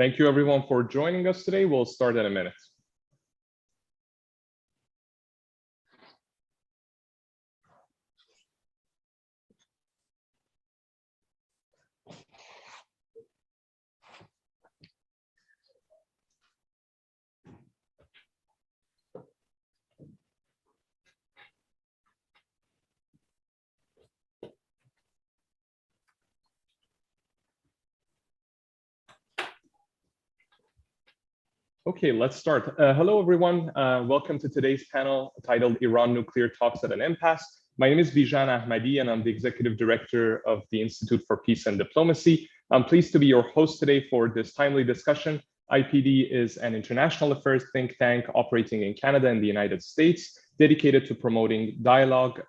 Thank you everyone for joining us today. We'll start in a minute. Okay, let's start. Hello, everyone. Welcome to today's panel titled Iran Nuclear Talks at an Impasse. My name is Bijan Ahmadi, and I'm the Executive Director of the Institute for Peace and Diplomacy. I'm pleased to be your host today for this timely discussion. IPD is an international affairs think tank operating in Canada and the United States, dedicated to promoting dialogue,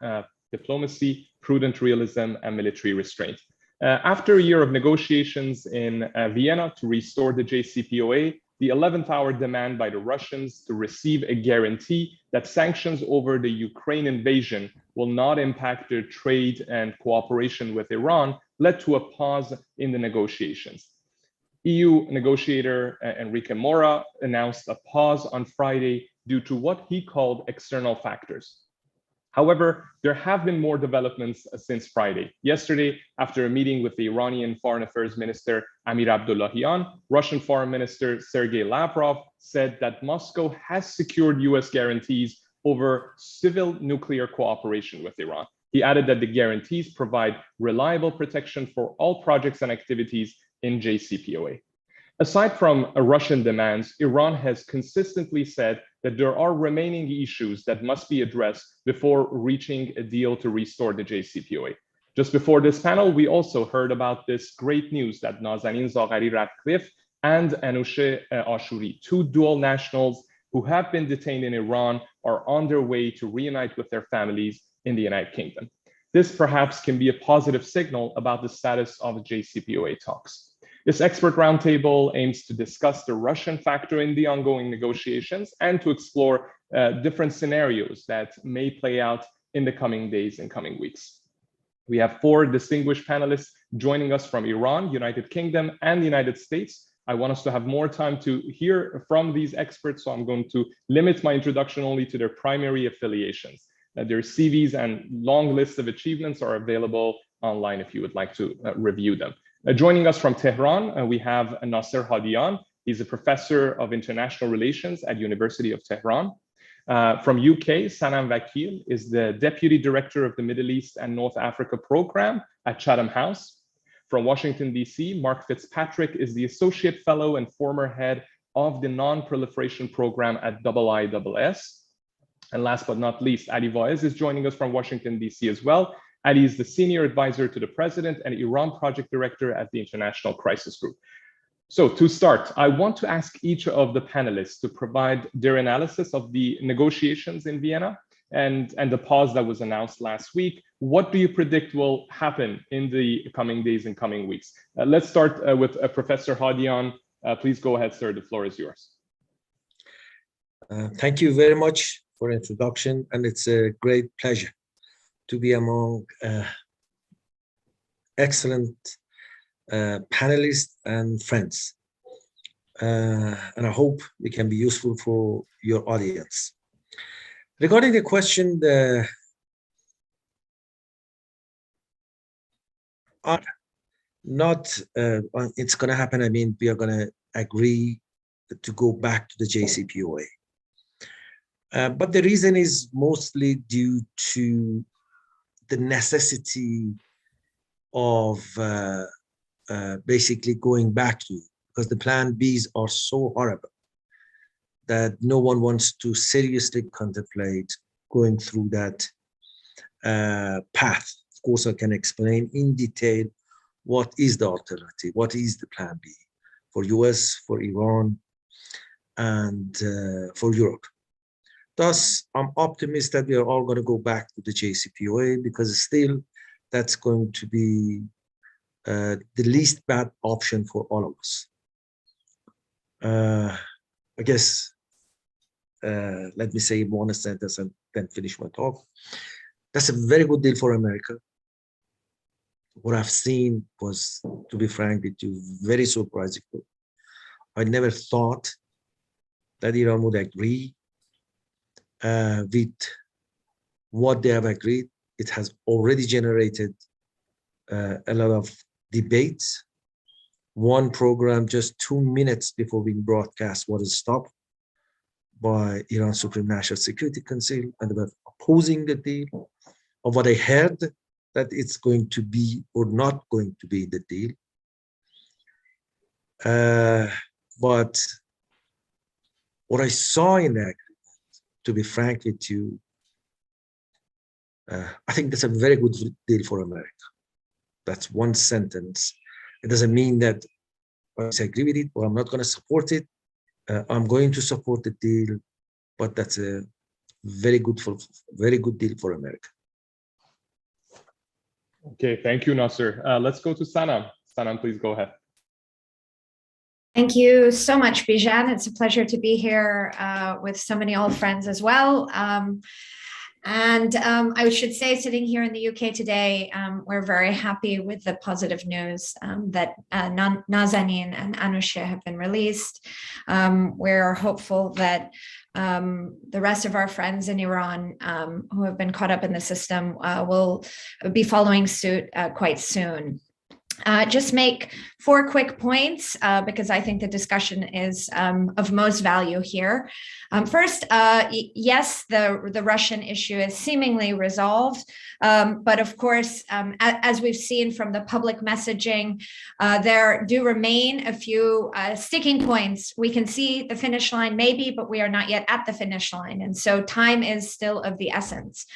diplomacy, prudent realism, and military restraint. After a year of negotiations in Vienna to restore the JCPOA, the 11th hour demand by the Russians to receive a guarantee that sanctions over the Ukraine invasion will not impact their trade and cooperation with Iran led to a pause in the negotiations. EU negotiator Enrique Mora announced a pause on Friday due to what he called external factors. However, there have been more developments since Friday. Yesterday, after a meeting with the Iranian Foreign Affairs Minister Amir Abdullahian, Russian Foreign Minister Sergei Lavrov said that Moscow has secured US guarantees over civil nuclear cooperation with Iran. He added that the guarantees provide reliable protection for all projects and activities in JCPOA. Aside from Russian demands, Iran has consistently said that there are remaining issues that must be addressed before reaching a deal to restore the JCPOA. Just before this panel, we also heard about this great news that Nazanin Zaghari-Ratcliffe and Anousheh Ashuri, two dual nationals who have been detained in Iran, are on their way to reunite with their families in the United Kingdom. This perhaps can be a positive signal about the status of JCPOA talks. This expert roundtable aims to discuss the Russian factor in the ongoing negotiations and to explore different scenarios that may play out in the coming days and coming weeks. We have four distinguished panelists joining us from Iran, United Kingdom, and the United States. I want us to have more time to hear from these experts, so I'm going to limit my introduction only to their primary affiliations. Their CVs and long lists of achievements are available online if you would like to review them. Joining us from Tehran, we have Nasser Hadian. He's a professor of international relations at University of Tehran. From UK, Sanam Vakil is the deputy director of the Middle East and North Africa program at Chatham House. From Washington, DC, Mark Fitzpatrick is the associate fellow and former head of the Non-Proliferation program at IISS. And last but not least, Ali Vaez is joining us from Washington, DC as well. Ali is the senior advisor to the president and Iran project director at the International Crisis Group. So to start, I want to ask each of the panelists to provide their analysis of the negotiations in Vienna and the pause that was announced last week. What do you predict will happen in the coming days and coming weeks? Let's start with Professor Hadian. Please go ahead, sir. The floor is yours. Thank you very much for the introduction, and it's a great pleasure to be among excellent panelists and friends. And I hope we can be useful for your audience. Regarding the question, it's going to happen. I mean, we are going to agree to go back to the JCPOA. But the reason is mostly due to the necessity of basically going back to, because the plan Bs are so horrible that no one wants to seriously contemplate going through that path. Of course, I can explain in detail what is the alternative, what is the plan B for US, for Iran, and for Europe. Thus, I'm optimistic that we are all going to go back to the JCPOA because still that's going to be the least bad option for all of us. I guess, let me say one sentence and then finish my talk. That's a very good deal for America. What I've seen was, to be frank with you, very surprising. I never thought that Iran would agree with what they have agreed. It has already generated a lot of debates. One program just 2 minutes before being broadcast was stopped by Iran Supreme National Security Council, and they were opposing the deal. Of what I heard, that it's going to be or not going to be the deal. But what I saw in the agreement, to be frank with you, I think that's a very good deal for America. That's one sentence. It doesn't mean that I disagree with it or I'm not going to support it. I'm going to support the deal, but that's a very good deal for America. Okay, thank you, Nasser. Let's go to Sanam. Sanam, please go ahead. Thank you so much, Bijan. It's a pleasure to be here with so many old friends as well. I should say, sitting here in the UK today, we're very happy with the positive news that Nazanin and Anousheh have been released. We're hopeful that the rest of our friends in Iran who have been caught up in the system will be following suit quite soon. Just make 4 quick points because I think the discussion is of most value here. First, yes, the Russian issue is seemingly resolved, but of course, as we've seen from the public messaging, there do remain a few sticking points. We can see the finish line maybe, but we are not yet at the finish line. And so time is still of the essence.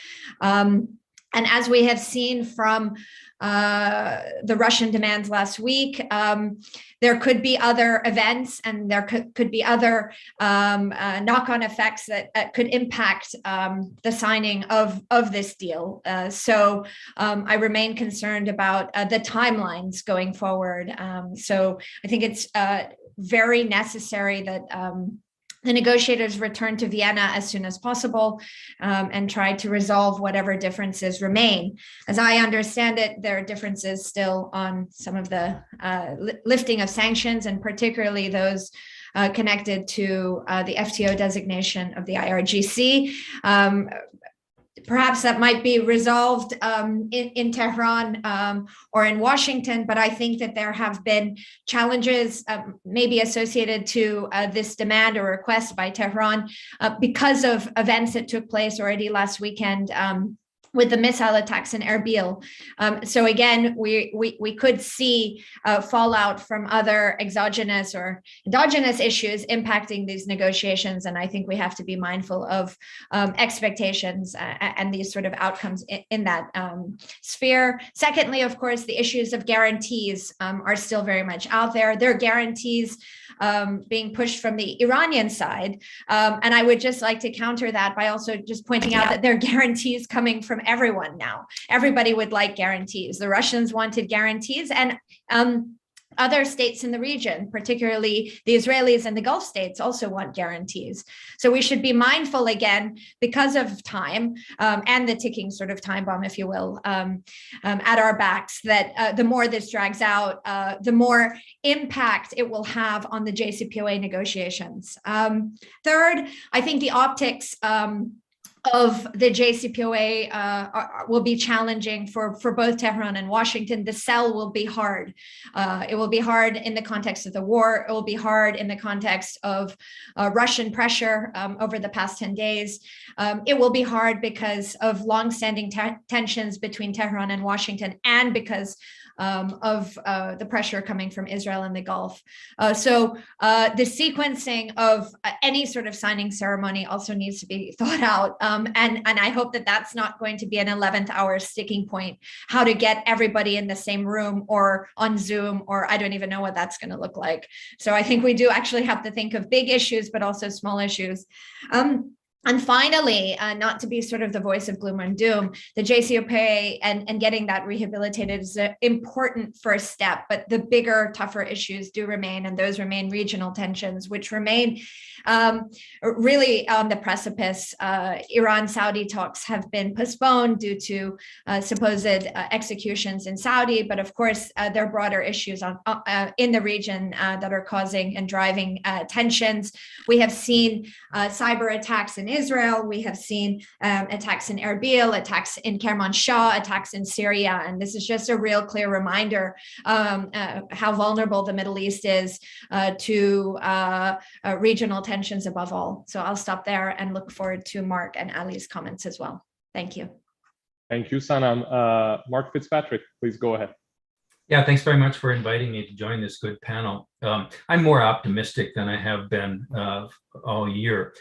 And as we have seen from the Russian demands last week, there could be other events and there could be other knock-on effects that could impact the signing of this deal. So I remain concerned about the timelines going forward. So I think it's very necessary that the negotiators return to Vienna as soon as possible and try to resolve whatever differences remain. As I understand it, there are differences still on some of the lifting of sanctions, and particularly those connected to the FTO designation of the IRGC. Perhaps that might be resolved in Tehran or in Washington, but I think that there have been challenges maybe associated to this demand or request by Tehran because of events that took place already last weekend with the missile attacks in Erbil. So again, we could see fallout from other exogenous or endogenous issues impacting these negotiations. And I think we have to be mindful of expectations and these sort of outcomes in that sphere. Secondly, of course, the issues of guarantees are still very much out there. There are guarantees being pushed from the Iranian side. And I would just like to counter that by also just pointing out that there are guarantees coming from everyone now. Everybody would like guarantees. The Russians wanted guarantees, and other states in the region, particularly the Israelis and the Gulf states, also want guarantees. So we should be mindful, again, because of time and the ticking sort of time bomb, if you will, at our backs, that the more this drags out, the more impact it will have on the JCPOA negotiations. Third, I think the optics of the JCPOA will be challenging for both Tehran and Washington. The sell will be hard. It will be hard in the context of the war. It will be hard in the context of Russian pressure over the past 10 days. It will be hard because of longstanding tensions between Tehran and Washington, and because of the pressure coming from Israel and the Gulf. So the sequencing of any sort of signing ceremony also needs to be thought out. And I hope that that's not going to be an 11th hour sticking point, how to get everybody in the same room or on Zoom, or I don't even know what that's going to look like. So I think we do actually have to think of big issues, but also small issues. And finally, not to be sort of the voice of gloom and doom, the JCPOA and getting that rehabilitated is an important first step, but the bigger, tougher issues do remain, and those remain regional tensions, which remain really on the precipice. Iran-Saudi talks have been postponed due to supposed executions in Saudi, but of course, there are broader issues in the region that are causing and driving tensions. We have seen cyber attacks in Israel. We have seen attacks in Erbil, attacks in Kermanshah, attacks in Syria. And this is just a real clear reminder how vulnerable the Middle East is to regional tensions above all. So I'll stop there and look forward to Mark and Ali's comments as well. Thank you. Thank you, Sanam. Mark Fitzpatrick, please go ahead. Yeah, thanks very much for inviting me to join this good panel. I'm more optimistic than I have been all year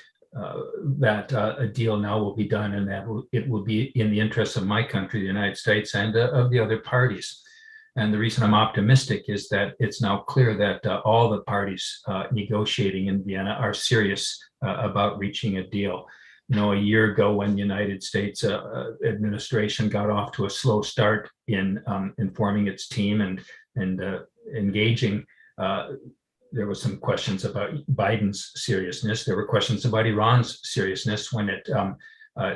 that a deal now will be done, and that it will be in the interests of my country, the United States, and of the other parties. And the reason I'm optimistic is that it's now clear that all the parties negotiating in Vienna are serious about reaching a deal. You know, a year ago when the United States administration got off to a slow start in forming its team and engaging, there was some questions about Biden's seriousness. There were questions about Iran's seriousness when it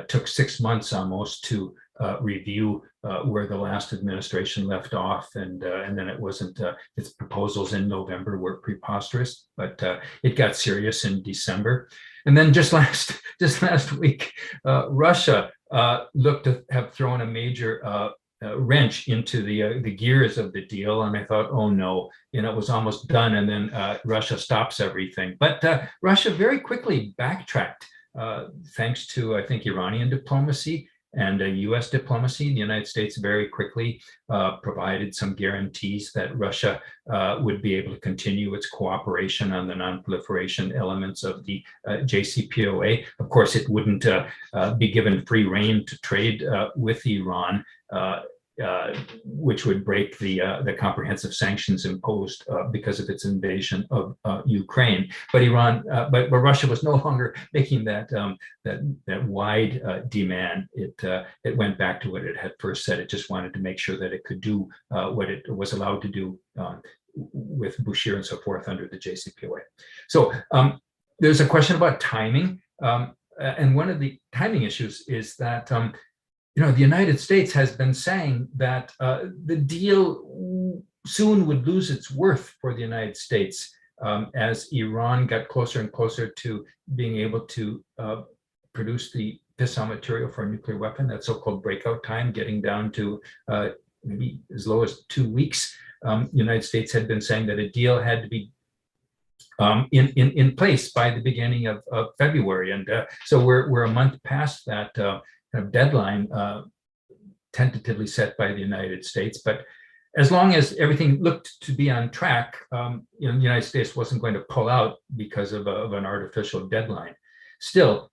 took 6 months almost to review where the last administration left off, and then it wasn't. Its proposals in November were preposterous, but it got serious in December. And then just last week, Russia looked to have thrown a major wrench into the gears of the deal, and I thought, oh no, you know, it was almost done, and then Russia stops everything. But Russia very quickly backtracked, thanks to, I think, Iranian diplomacy and US diplomacy. The United States very quickly provided some guarantees that Russia would be able to continue its cooperation on the non-proliferation elements of the JCPOA. Of course, it wouldn't be given free rein to trade with Iran, which would break the comprehensive sanctions imposed because of its invasion of Ukraine. But but Russia was no longer making that wide demand. It went back to what it had first said. It just wanted to make sure that it could do what it was allowed to do with Bashir and so forth under the JCPOA. So there's a question about timing, and one of the timing issues is that. You know, the United States has been saying that the deal soon would lose its worth for the United States as Iran got closer and closer to being able to produce the fissile material for a nuclear weapon, that so-called breakout time, getting down to maybe as low as 2 weeks. The United States had been saying that a deal had to be in place by the beginning of February. And so we're a month past that kind of deadline tentatively set by the United States. But as long as everything looked to be on track, you know, the United States wasn't going to pull out because of an artificial deadline. Still,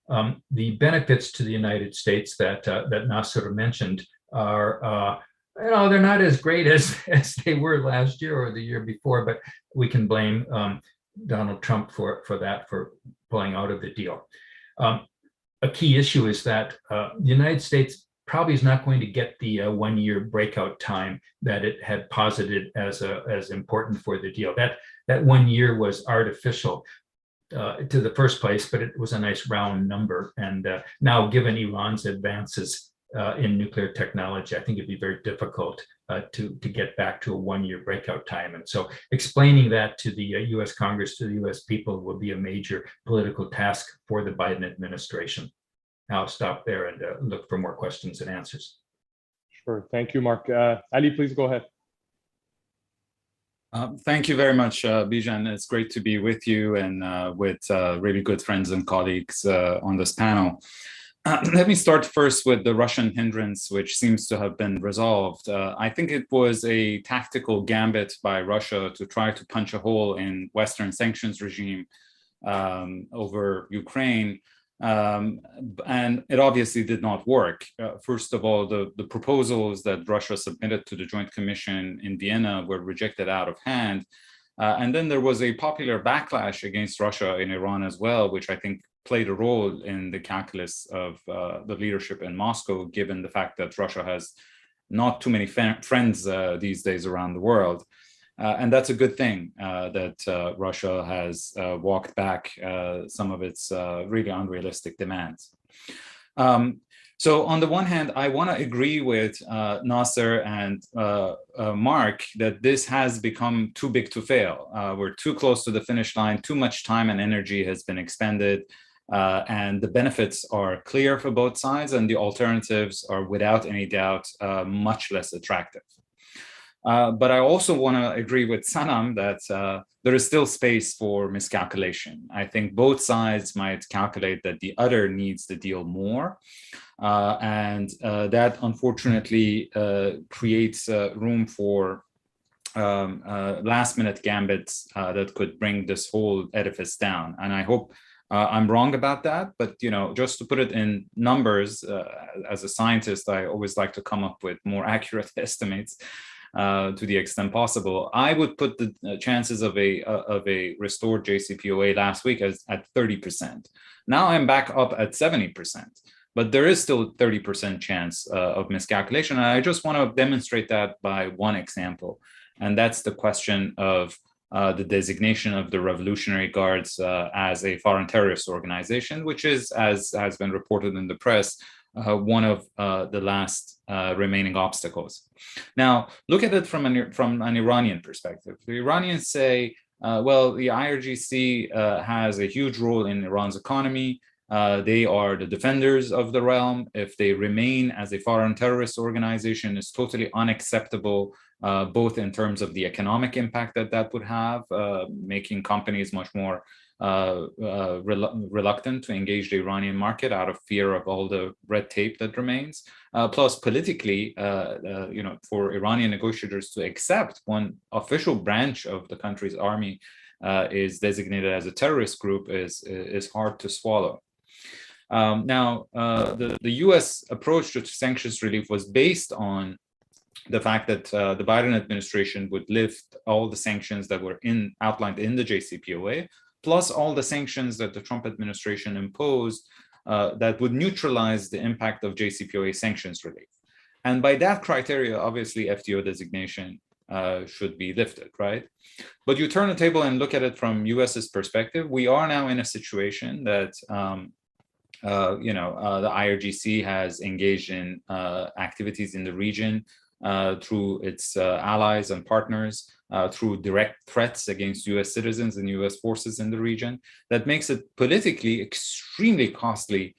the benefits to the United States that Nasser mentioned are, you know, they're not as great as they were last year or the year before, but we can blame Donald Trump for pulling out of the deal. A key issue is that the United States probably is not going to get the 1 year breakout time that it had posited as important for the deal. That 1 year was artificial to the first place, but it was a nice round number. And now, given Iran's advances in nuclear technology, I think it'd be very difficult to get back to a 1 year breakout time. And so explaining that to the US Congress, to the US people, will be a major political task for the Biden administration. I'll stop there and look for more questions and answers. Sure, thank you, Mark. Ali, please go ahead. Thank you very much, Bijan. It's great to be with you and with really good friends and colleagues on this panel. Let me start first with the Russian hindrance, which seems to have been resolved. I think it was a tactical gambit by Russia to try to punch a hole in Western sanctions regime over Ukraine. And it obviously did not work. First of all, the proposals that Russia submitted to the Joint Commission in Vienna were rejected out of hand. And then there was a popular backlash against Russia in Iran as well, which I think played a role in the calculus of the leadership in Moscow, given the fact that Russia has not too many friends these days around the world. And that's a good thing that Russia has walked back some of its really unrealistic demands. So on the one hand, I want to agree with Nasser and Mark that this has become too big to fail. We're too close to the finish line, too much time and energy has been expended, and the benefits are clear for both sides, and the alternatives are without any doubt much less attractive. But I also want to agree with Sanam that there is still space for miscalculation. I think both sides might calculate that the other needs the deal more. And that unfortunately creates room for last-minute gambits that could bring this whole edifice down. And I hope I'm wrong about that, but just to put it in numbers, as a scientist, I always like to come up with more accurate estimates. To the extent possible, I would put the chances of a restored JCPOA last week at 30%. Now I'm back up at 70%, but there is still 30% chance of miscalculation. And I just want to demonstrate that by one example, and that's the question of the designation of the Revolutionary Guards as a foreign terrorist organization, which is, as has been reported in the press, one of the last remaining obstacles. Now, look at it from an Iranian perspective. The Iranians say, well, the IRGC has a huge role in Iran's economy. They are the defenders of the realm. If they remain as a foreign terrorist organization, it's totally unacceptable, both in terms of the economic impact that would have, making companies much more reluctant to engage the Iranian market out of fear of all the red tape that remains. Plus, politically, for Iranian negotiators to accept one official branch of the country's army is designated as a terrorist group is hard to swallow. Now, the U.S. approach to sanctions relief was based on the fact that the Biden administration would lift all the sanctions that were outlined in the JCPOA, plus all the sanctions that the Trump administration imposed that would neutralize the impact of JCPOA sanctions relief. And by that criteria, obviously, FTO designation should be lifted, right? But you turn the table and look at it from US's perspective. We are now in a situation that, the IRGC has engaged in activities in the region through its allies and partners, through direct threats against US citizens and US forces in the region. That makes it politically extremely costly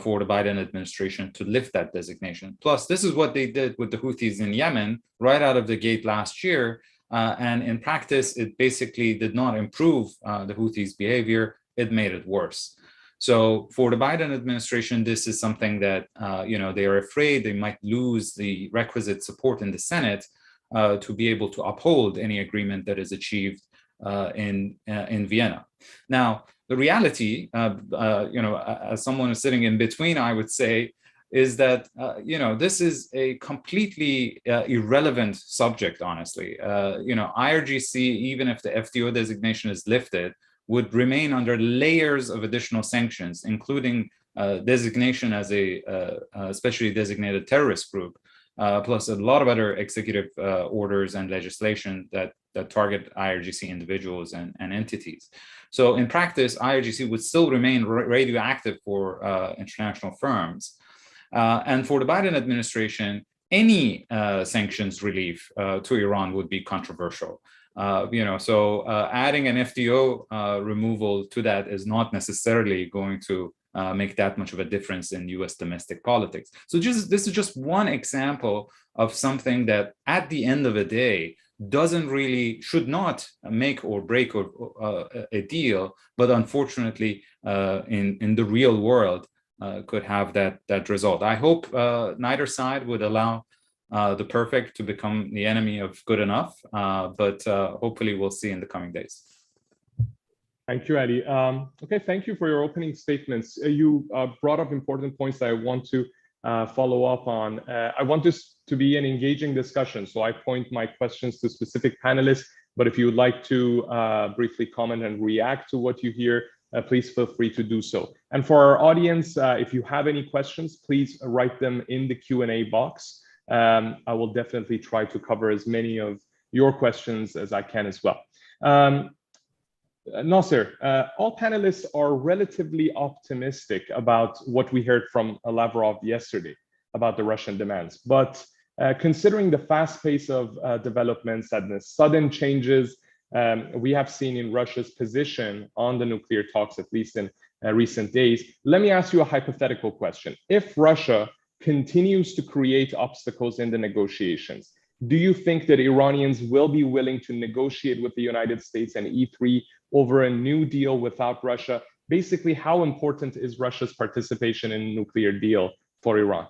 for the Biden administration to lift that designation. Plus, this is what they did with the Houthis in Yemen right out of the gate last year. And in practice, it basically did not improve the Houthis' behavior. It made it worse. So for the Biden administration, this is something that, they are afraid they might lose the requisite support in the Senate to be able to uphold any agreement that is achieved in Vienna. Now, the reality, as someone who's sitting in between, I would say, is that, this is a completely irrelevant subject, honestly. IRGC, even if the FTO designation is lifted, would remain under layers of additional sanctions, including designation as a specially designated terrorist group, plus a lot of other executive orders and legislation that target IRGC individuals and entities. So in practice, IRGC would still remain radioactive for international firms. And for the Biden administration, any sanctions relief to Iran would be controversial. So adding an FTO removal to that is not necessarily going to make that much of a difference in US domestic politics. So this is just one example of something that at the end of the day should not make or break a deal, but unfortunately in the real world could have that result. I hope neither side would allow the perfect to become the enemy of good enough, but hopefully we'll see in the coming days. Thank you, Adi. Okay, thank you for your opening statements. You brought up important points that I want to follow up on. I want this to be an engaging discussion, so I point my questions to specific panelists, but if you would like to briefly comment and react to what you hear, please feel free to do so. And for our audience, if you have any questions, please write them in the Q&A box. I will definitely try to cover as many of your questions as I can as well. Nasser, all panelists are relatively optimistic about what we heard from Lavrov yesterday about the Russian demands. But considering the fast pace of developments and the sudden changes we have seen in Russia's position on the nuclear talks, at least in recent days, let me ask you a hypothetical question. If Russia continues to create obstacles in the negotiations, do you think that Iranians will be willing to negotiate with the United States and E3 over a new deal without Russia? Basically, how important is Russia's participation in a nuclear deal for Iran?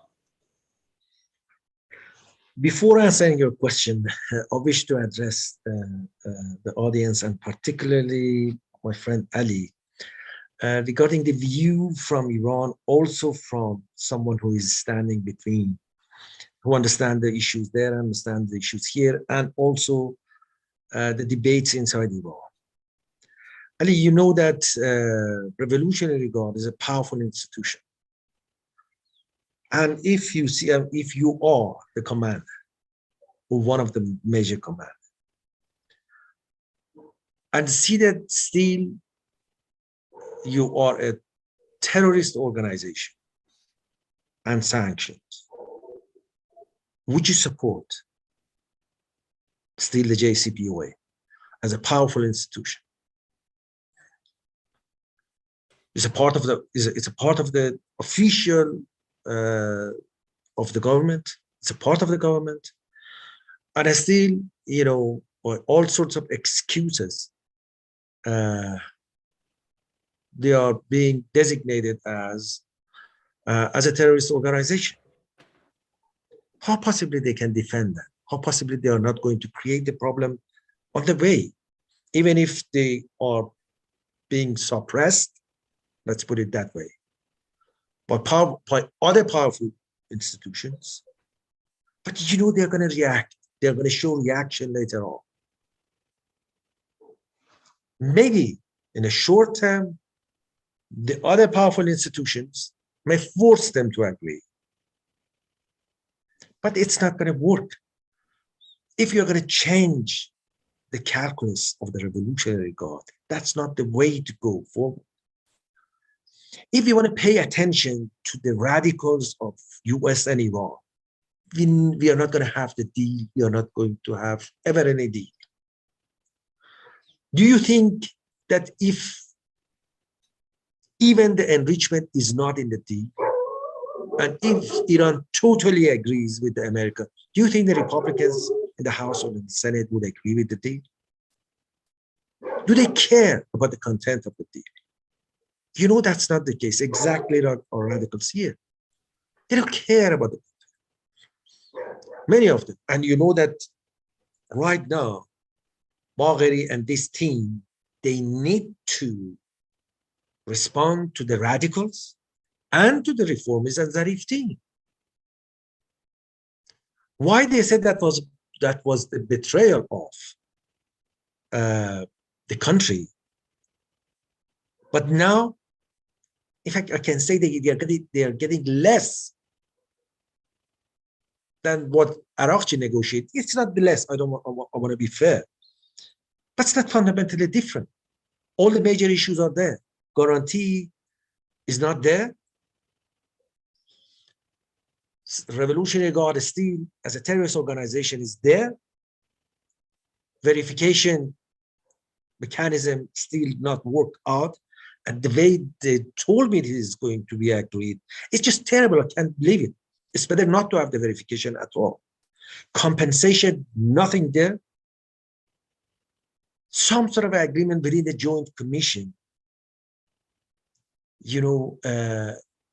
Before answering your question, I wish to address the audience and particularly my friend Ali regarding the view from Iran, also from someone who is standing between, who understand the issues there, understand the issues here, and also the debates inside Iran. Ali, you know that Revolutionary Guard is a powerful institution. And if you see, if you are the commander, or one of the major commanders, and see that still you are a terrorist organization and sanctions, would you support still the JCPOA as a powerful institution? It's a part of the official of the government. It's a part of the government, and I still, you know, all sorts of excuses. They are being designated as a terrorist organization. How possibly they can defend that? How possibly they are not going to create the problem on the way, even if they are being suppressed? Let's put it that way. By other powerful institutions, but you know they're going to react. They're going to show reaction later on. Maybe in a short term, the other powerful institutions may force them to agree. But it's not going to work. If you're going to change the calculus of the Revolutionary Guard, that's not the way to go forward. If you want to pay attention to the radicals of US and Iran, we are not going to have the deal. We are not going to have ever any deal. Do you think that if even the enrichment is not in the deal, and if Iran totally agrees with America, do you think the Republicans in the House or in the Senate would agree with the deal? Do they care about the content of the deal? You know that's not the case. Exactly like our radicals here. They don't care about it. Many of them. And you know that right now, Bagheri and this team, they need to respond to the radicals and to the reformists and Zarif team. Why they said that was the betrayal of the country. But now, in fact, I can say that they are getting less than what Arakchi negotiated. It's not the less. I want to be fair, but it's not fundamentally different. All the major issues are there. Guarantee is not there. Revolutionary Guard still, as a terrorist organization, is there. Verification mechanism still not worked out. And the way they told me it is going to be agreed, it's just terrible. I can't believe it. It's better not to have the verification at all. Compensation, nothing there. Some sort of agreement within the Joint Commission, you know,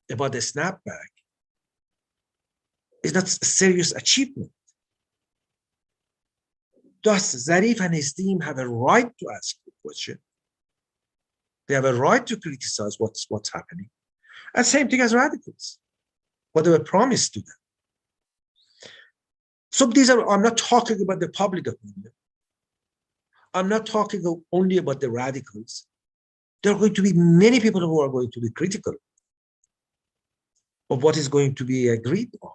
about the snapback is not a serious achievement. Thus, Zarif and his team have a right to ask the question. They have a right to criticize what's happening. And same thing as radicals, what they were promised to them. So these are, I'm not talking about the public opinion. I'm not talking only about the radicals. there are going to be many people who are going to be critical of what is going to be agreed on.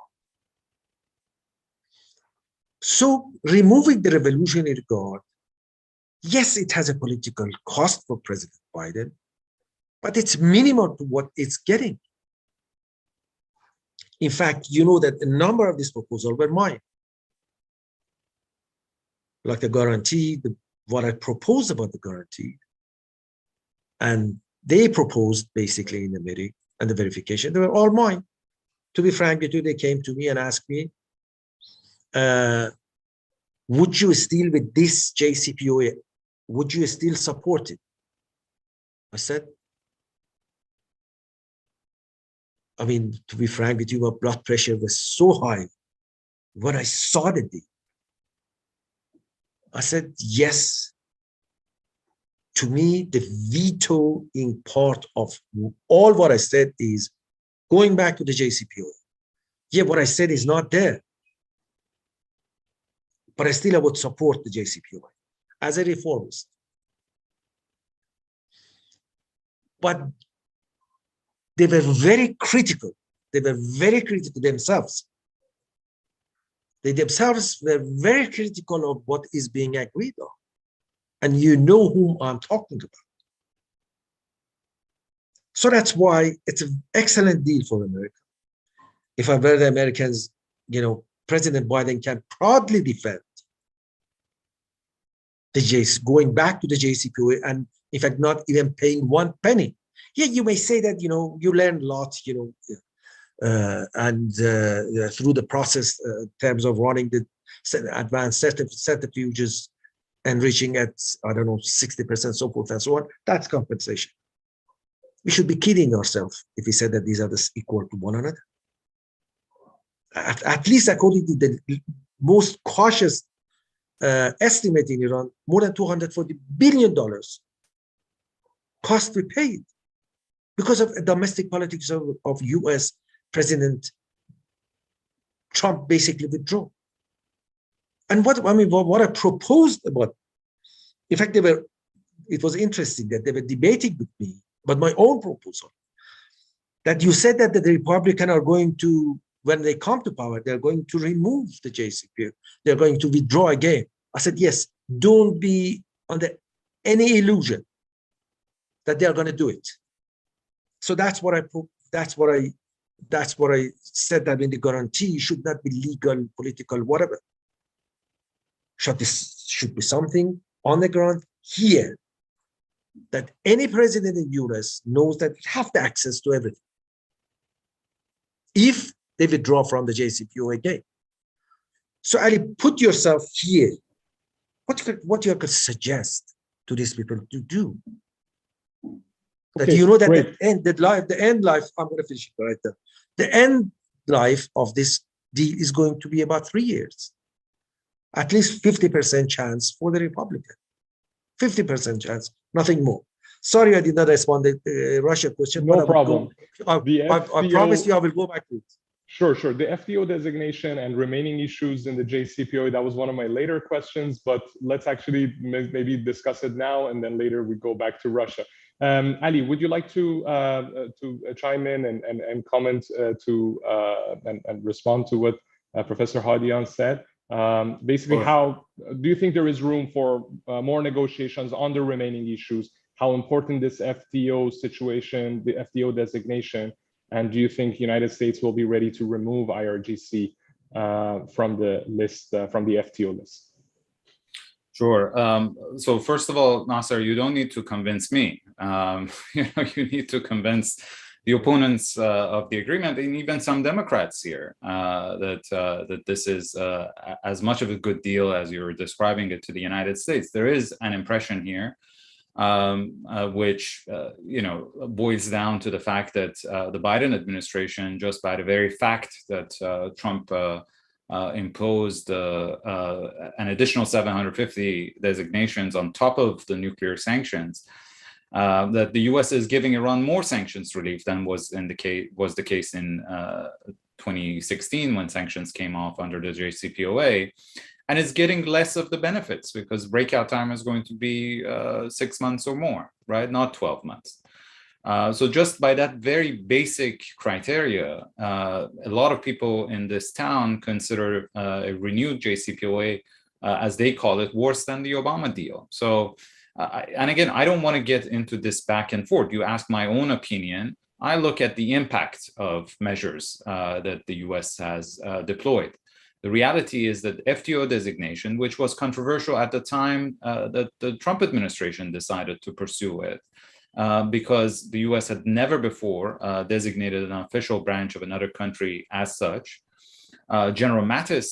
So removing the Revolutionary Guard, yes, it has a political cost for President Biden, but it's minimal to what it's getting. In fact, you know that a number of these proposals were mine. Like the guarantee, what I proposed about the guarantee, and they proposed basically in the meeting and the verification, they were all mine. To be frank with you, they came to me and asked me, would you still, with this JCPOA, would you still support it? I said, I mean, to be frank with you, my blood pressure was so high when I saw the deal. I said, yes. To me, the vetoing part of all what I said is going back to the JCPOA. Yeah, what I said is not there. But I would support the JCPOA as a reformist. But they were very critical. They were very critical themselves. They themselves were very critical of what is being agreed on. And you know whom I'm talking about. So that's why it's an excellent deal for America. If I were the Americans, you know, President Biden can proudly defend the going back to the JCPOA and in fact not even paying one penny. Yeah, you may say that, you know, you learn a lot, you know, through the process in terms of running the advanced centrifuges and reaching at, I don't know, 60%, so forth and so on. That's compensation. We should be kidding ourselves if we said that these are equal to one another. At least according to the most cautious estimate in Iran, more than $240 billion cost we paid because of domestic politics of US President Trump basically withdrew. And what I proposed about, in fact, it was interesting that they were debating with me, but my own proposal, that you said that the Republicans are going to, when they come to power, they're going to remove the JCPOA. They're going to withdraw again. I said, yes, don't be under any illusion that they are going to do it. So that's what I said, that in the guarantee should not be legal, political, whatever. Should be something on the ground here that any president in the US knows that they have the access to everything. If they withdraw from the JCPOA again. So Ali, put yourself here. What you could suggest to these people to do? That you know that the end life, I'm going to finish it right there. The end life of this deal is going to be about 3 years. At least 50% chance for the Republican. 50% chance, nothing more. Sorry, I did not respond to the Russia question. No problem. I promise you I will go back to it. Sure. The FTO designation and remaining issues in the JCPOA, that was one of my later questions, but let's actually maybe discuss it now and then later we go back to Russia. Ali, would you like to chime in and comment and respond to what Professor Hadian said? Basically, how do you think there is room for more negotiations on the remaining issues? How important this FTO situation, the FTO designation, and do you think the United States will be ready to remove IRGC from the list, from the FTO list? Sure. So first of all, Nasser, you don't need to convince me. You need to convince the opponents of the agreement, and even some Democrats here, that this is as much of a good deal as you're describing it to the United States. There is an impression here, which boils down to the fact that the Biden administration, just by the very fact that Trump imposed an additional 750 designations on top of the nuclear sanctions, that the U.S. is giving Iran more sanctions relief than was the case in 2016 when sanctions came off under the JCPOA. and it's getting less of the benefits because breakout time is going to be 6 months or more, right? Not 12 months. So just by that very basic criteria, a lot of people in this town consider a renewed JCPOA, as they call it, worse than the Obama deal. So, and again, I don't want to get into this back and forth. You ask my own opinion. I look at the impact of measures that the US has deployed. The reality is that FTO designation, which was controversial at the time that the Trump administration decided to pursue it, because the US had never before designated an official branch of another country as such. General Mattis,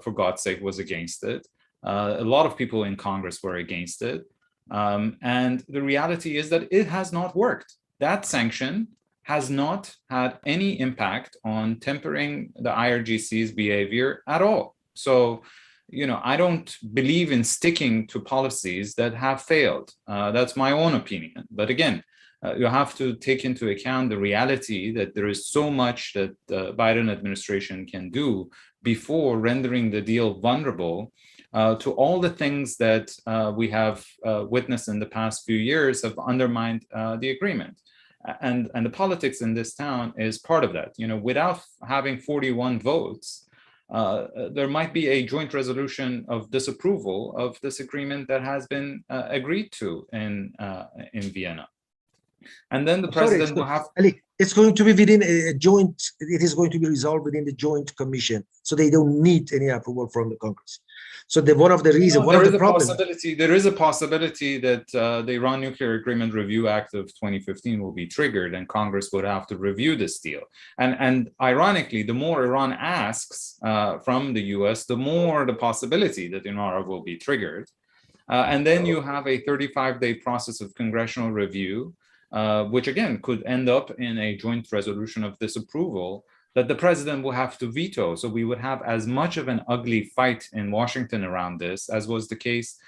for God's sake, was against it. A lot of people in Congress were against it. And the reality is that it has not worked. That sanction has not had any impact on tempering the IRGC's behavior at all. So, you know, I don't believe in sticking to policies that have failed. That's my own opinion. But again, you have to take into account the reality that there is so much that the Biden administration can do before rendering the deal vulnerable to all the things that we have witnessed in the past few years have undermined the agreement. And the politics in this town is part of that. You know, without having 41 votes, there might be a joint resolution of disapproval of this agreement that has been agreed to in Vienna. And then the president will have... Ali, it's going to be within a joint, it is going to be resolved within the joint commission. So they don't need any approval from the Congress. So one of the reasons, one of the problems... There is a possibility that the Iran Nuclear Agreement Review Act of 2015 will be triggered and Congress would have to review this deal. And ironically, the more Iran asks from the US, the more the possibility that Iran will be triggered. And then you have a 35-day process of congressional review, which again could end up in a joint resolution of disapproval that the president will have to veto. So we would have as much of an ugly fight in Washington around this as was the case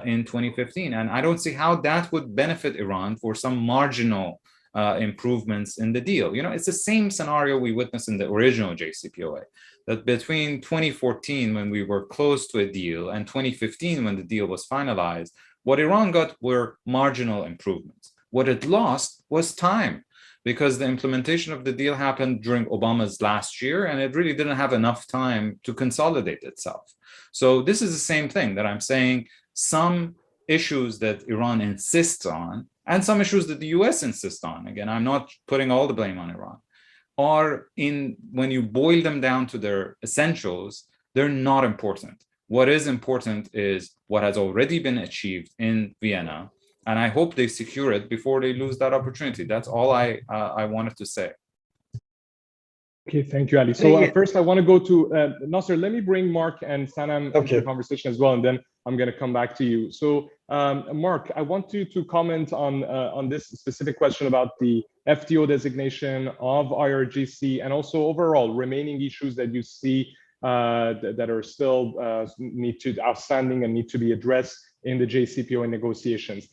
in 2015. And I don't see how that would benefit Iran for some marginal improvements in the deal. You know, it's the same scenario we witnessed in the original JCPOA, that between 2014, when we were close to a deal, and 2015, when the deal was finalized, what Iran got were marginal improvements. What it lost was time, because the implementation of the deal happened during Obama's last year, and it really didn't have enough time to consolidate itself. So this is the same thing that I'm saying. Some issues that Iran insists on, and some issues that the US insists on, again, I'm not putting all the blame on Iran, are when you boil them down to their essentials, they're not important. What is important is what has already been achieved in Vienna, and I hope they secure it before they lose that opportunity. That's all I wanted to say. Okay, thank you, Ali. So first I want to go to Nasser. Let me bring Mark and Sanam into the conversation as well, and then I'm going to come back to you. So Mark, I want you to comment on this specific question about the FTO designation of IRGC and also overall remaining issues that you see that are still outstanding and need to be addressed in the JCPOA negotiations.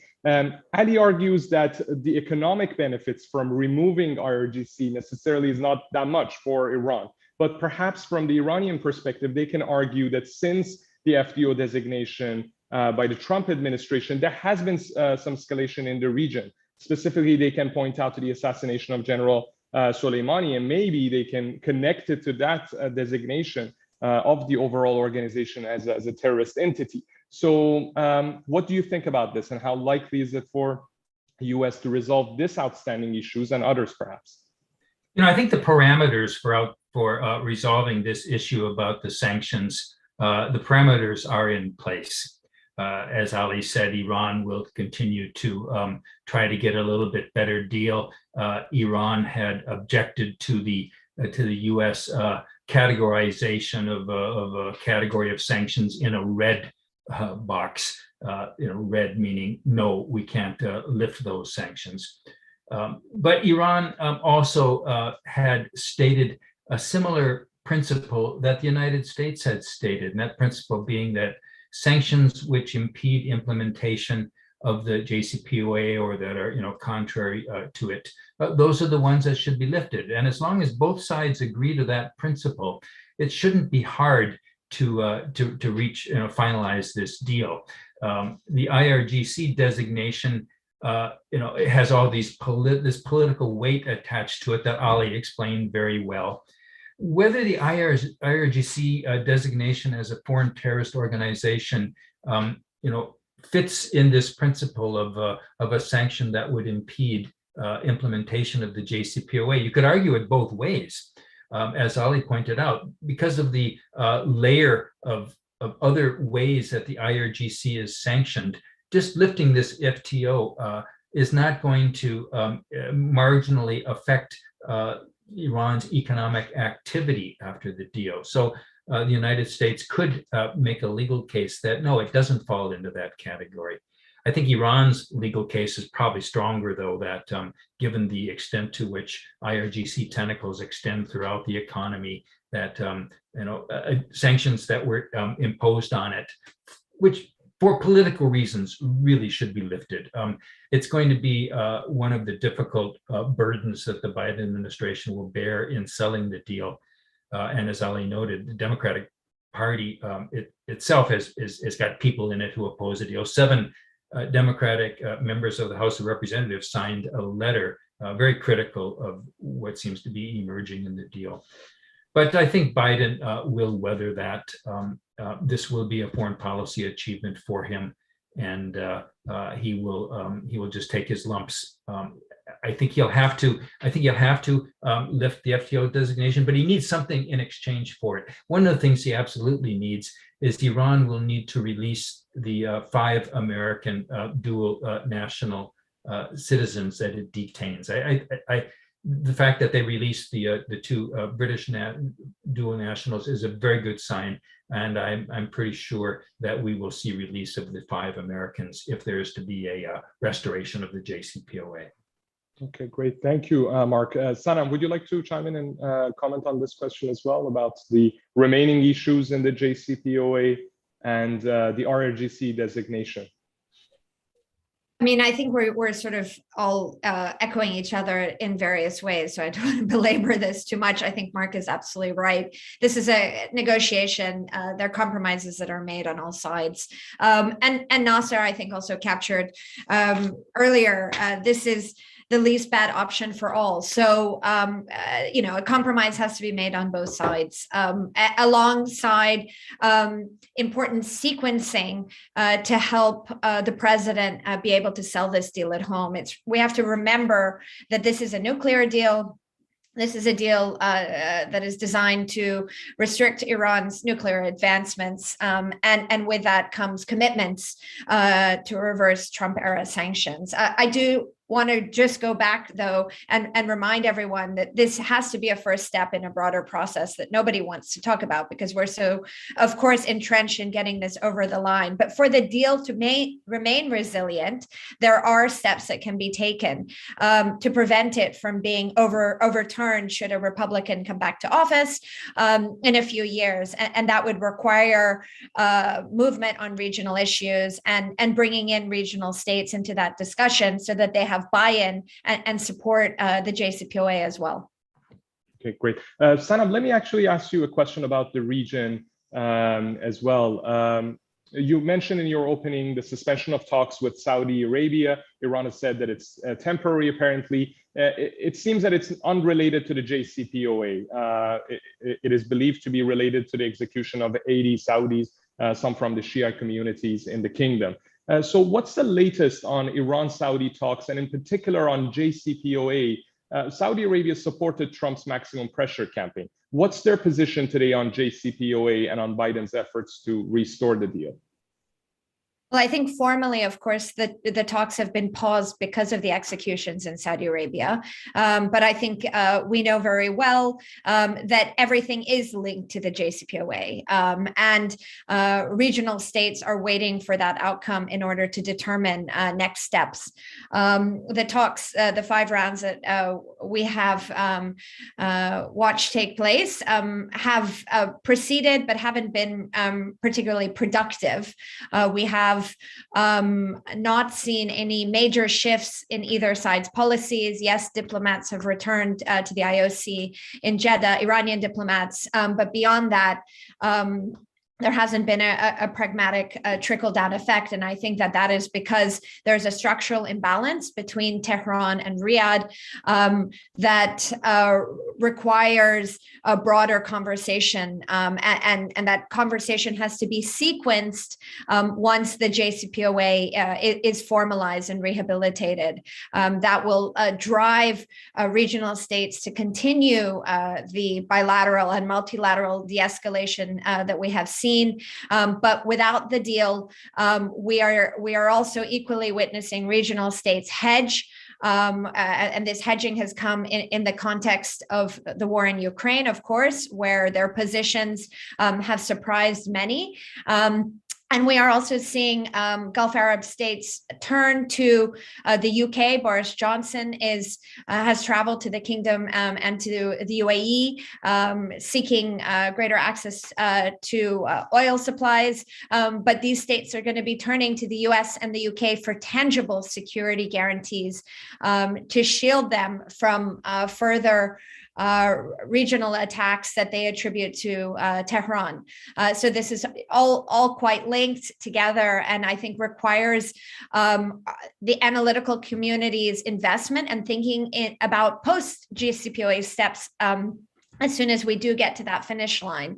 Ali argues that the economic benefits from removing IRGC necessarily is not that much for Iran, but perhaps from the Iranian perspective, they can argue that since the FTO designation by the Trump administration, there has been some escalation in the region. Specifically, they can point out to the assassination of General Soleimani, and maybe they can connect it to that designation of the overall organization as a terrorist entity. So what do you think about this, and how likely is it for the US to resolve this outstanding issues and others perhaps? You know, I think the parameters for resolving this issue about the sanctions, the parameters are in place. As Ali said, Iran will continue to try to get a little bit better deal. Iran had objected to the US categorization of a category of sanctions in a red box, red meaning no, we can't lift those sanctions. But Iran also had stated a similar principle that the United States had stated, and that principle being that sanctions which impede implementation of the JCPOA or that are contrary to it, those are the ones that should be lifted. And as long as both sides agree to that principle, it shouldn't be hard to reach, finalize this deal. The IRGC designation, it has all this political weight attached to it that Ali explained very well. Whether the IRGC designation as a foreign terrorist organization, fits in this principle of a sanction that would impede implementation of the JCPOA, you could argue it both ways. As Ali pointed out, because of the layer of other ways that the IRGC is sanctioned, just lifting this FTO is not going to marginally affect Iran's economic activity after the deal. So the United States could make a legal case that, no, it doesn't fall into that category. I think Iran's legal case is probably stronger, though, that given the extent to which IRGC tentacles extend throughout the economy, that sanctions that were imposed on it, which for political reasons really should be lifted. It's going to be one of the difficult burdens that the Biden administration will bear in selling the deal. And as Ali noted, the Democratic Party itself has got people in it who oppose the deal. 7 Democratic members of the House of Representatives signed a letter very critical of what seems to be emerging in the deal. But I think Biden will weather that. This will be a foreign policy achievement for him, and he will just take his lumps. I think he'll have to lift the FTO designation, but he needs something in exchange for it. One of the things he absolutely needs is Iran will need to release the 5 American dual national citizens that it detains. The fact that they released the 2 British dual nationals is a very good sign, and I'm pretty sure that we will see release of the 5 Americans if there is to be a restoration of the JCPOA. Okay, great. Thank you, Mark. Sanam, would you like to chime in and comment on this question as well about the remaining issues in the JCPOA and the RRGC designation? I mean, I think we're sort of all echoing each other in various ways, so I don't want to belabor this too much. I think Mark is absolutely right. This is a negotiation. There are compromises that are made on all sides. And Nasser, I think, also captured earlier, this is the least bad option for all. So, a compromise has to be made on both sides, alongside important sequencing to help the president be able to sell this deal at home. We have to remember that this is a nuclear deal. This is a deal that is designed to restrict Iran's nuclear advancements, and with that comes commitments to reverse Trump-era sanctions. I do want to just go back, though, and remind everyone that this has to be a first step in a broader process that nobody wants to talk about because we're so, of course, entrenched in getting this over the line. But for the deal to remain resilient, there are steps that can be taken to prevent it from being overturned should a Republican come back to office in a few years. And that would require movement on regional issues and bringing in regional states into that discussion so that they have buy-in and support the JCPOA as well. Okay, great. Sanam, let me actually ask you a question about the region as well. You mentioned in your opening the suspension of talks with Saudi Arabia. Iran has said that it's temporary, apparently. It seems that it's unrelated to the JCPOA. It is believed to be related to the execution of 80 Saudis, some from the Shia communities in the kingdom. So what's the latest on Iran-Saudi talks, and in particular on JCPOA? Saudi Arabia supported Trump's maximum pressure campaign. What's their position today on JCPOA and on Biden's efforts to restore the deal? Well, I think formally, of course, the talks have been paused because of the executions in Saudi Arabia. But I think we know very well that everything is linked to the JCPOA. And regional states are waiting for that outcome in order to determine next steps. The talks, the 5 rounds that we have watched take place have proceeded, but haven't been particularly productive. We have not seen any major shifts in either side's policies. Yes, diplomats have returned to the IOC in Jeddah, Iranian diplomats, but beyond that, there hasn't been a pragmatic trickle-down effect. And I think that that is because there's a structural imbalance between Tehran and Riyadh that requires a broader conversation. And that conversation has to be sequenced once the JCPOA is formalized and rehabilitated. That will drive regional states to continue the bilateral and multilateral de-escalation that we have seen. But without the deal, we are also equally witnessing regional states hedge. And this hedging has come in the context of the war in Ukraine, of course, where their positions have surprised many. And we are also seeing Gulf Arab states turn to the UK. Boris Johnson has traveled to the kingdom and to the UAE, seeking greater access to oil supplies. But these states are going to be turning to the US and the UK for tangible security guarantees to shield them from further regional attacks that they attribute to Tehran. So this is all quite linked together, and I think requires the analytical community's investment and thinking about post-JCPOA steps as soon as we do get to that finish line.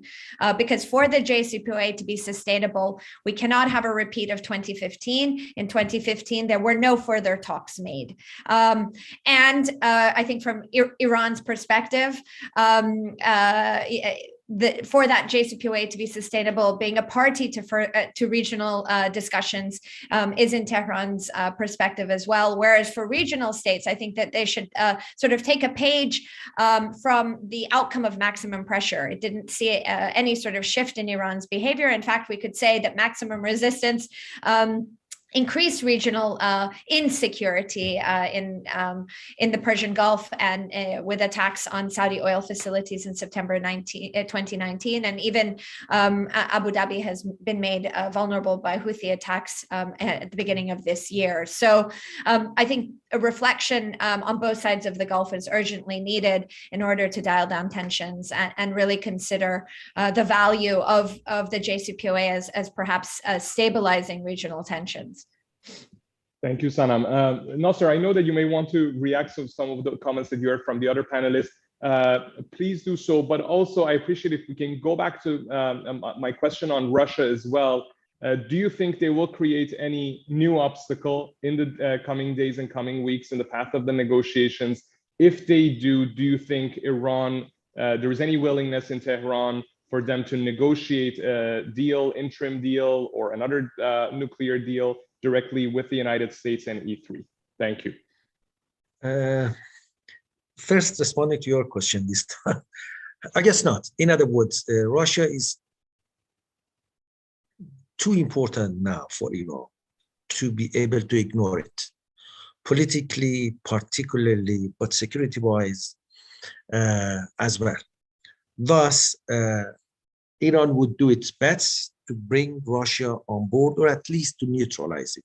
Because for the JCPOA to be sustainable, we cannot have a repeat of 2015. In 2015, there were no further talks made. And I think from Iran's perspective, for that JCPOA to be sustainable, being a party to regional discussions is in Tehran's perspective as well. Whereas for regional states, I think that they should sort of take a page from the outcome of maximum pressure. It didn't see any sort of shift in Iran's behavior. In fact, we could say that maximum resistance increased regional insecurity in the Persian Gulf, and with attacks on Saudi oil facilities in September 2019, and even Abu Dhabi has been made vulnerable by Houthi attacks at the beginning of this year. So I think a reflection on both sides of the Gulf is urgently needed in order to dial down tensions and really consider the value of the JCPOA as perhaps stabilizing regional tensions. Thank you, Sanam. Nasser, I know that you may want to react to some of the comments that you heard from the other panelists. Please do so, but also I appreciate if we can go back to my question on Russia as well. Do you think they will create any new obstacle in the coming days and coming weeks in the path of the negotiations? If they do you think Iran, there is any willingness in Tehran for them to negotiate a deal, interim deal, or another nuclear deal directly with the United States and E3? Thank you. First, responding to your question this time, I guess not. In other words, Russia is too important now for Iran to be able to ignore it, politically particularly, but security-wise as well. Thus, Iran would do its best to bring Russia on board, or at least to neutralize it.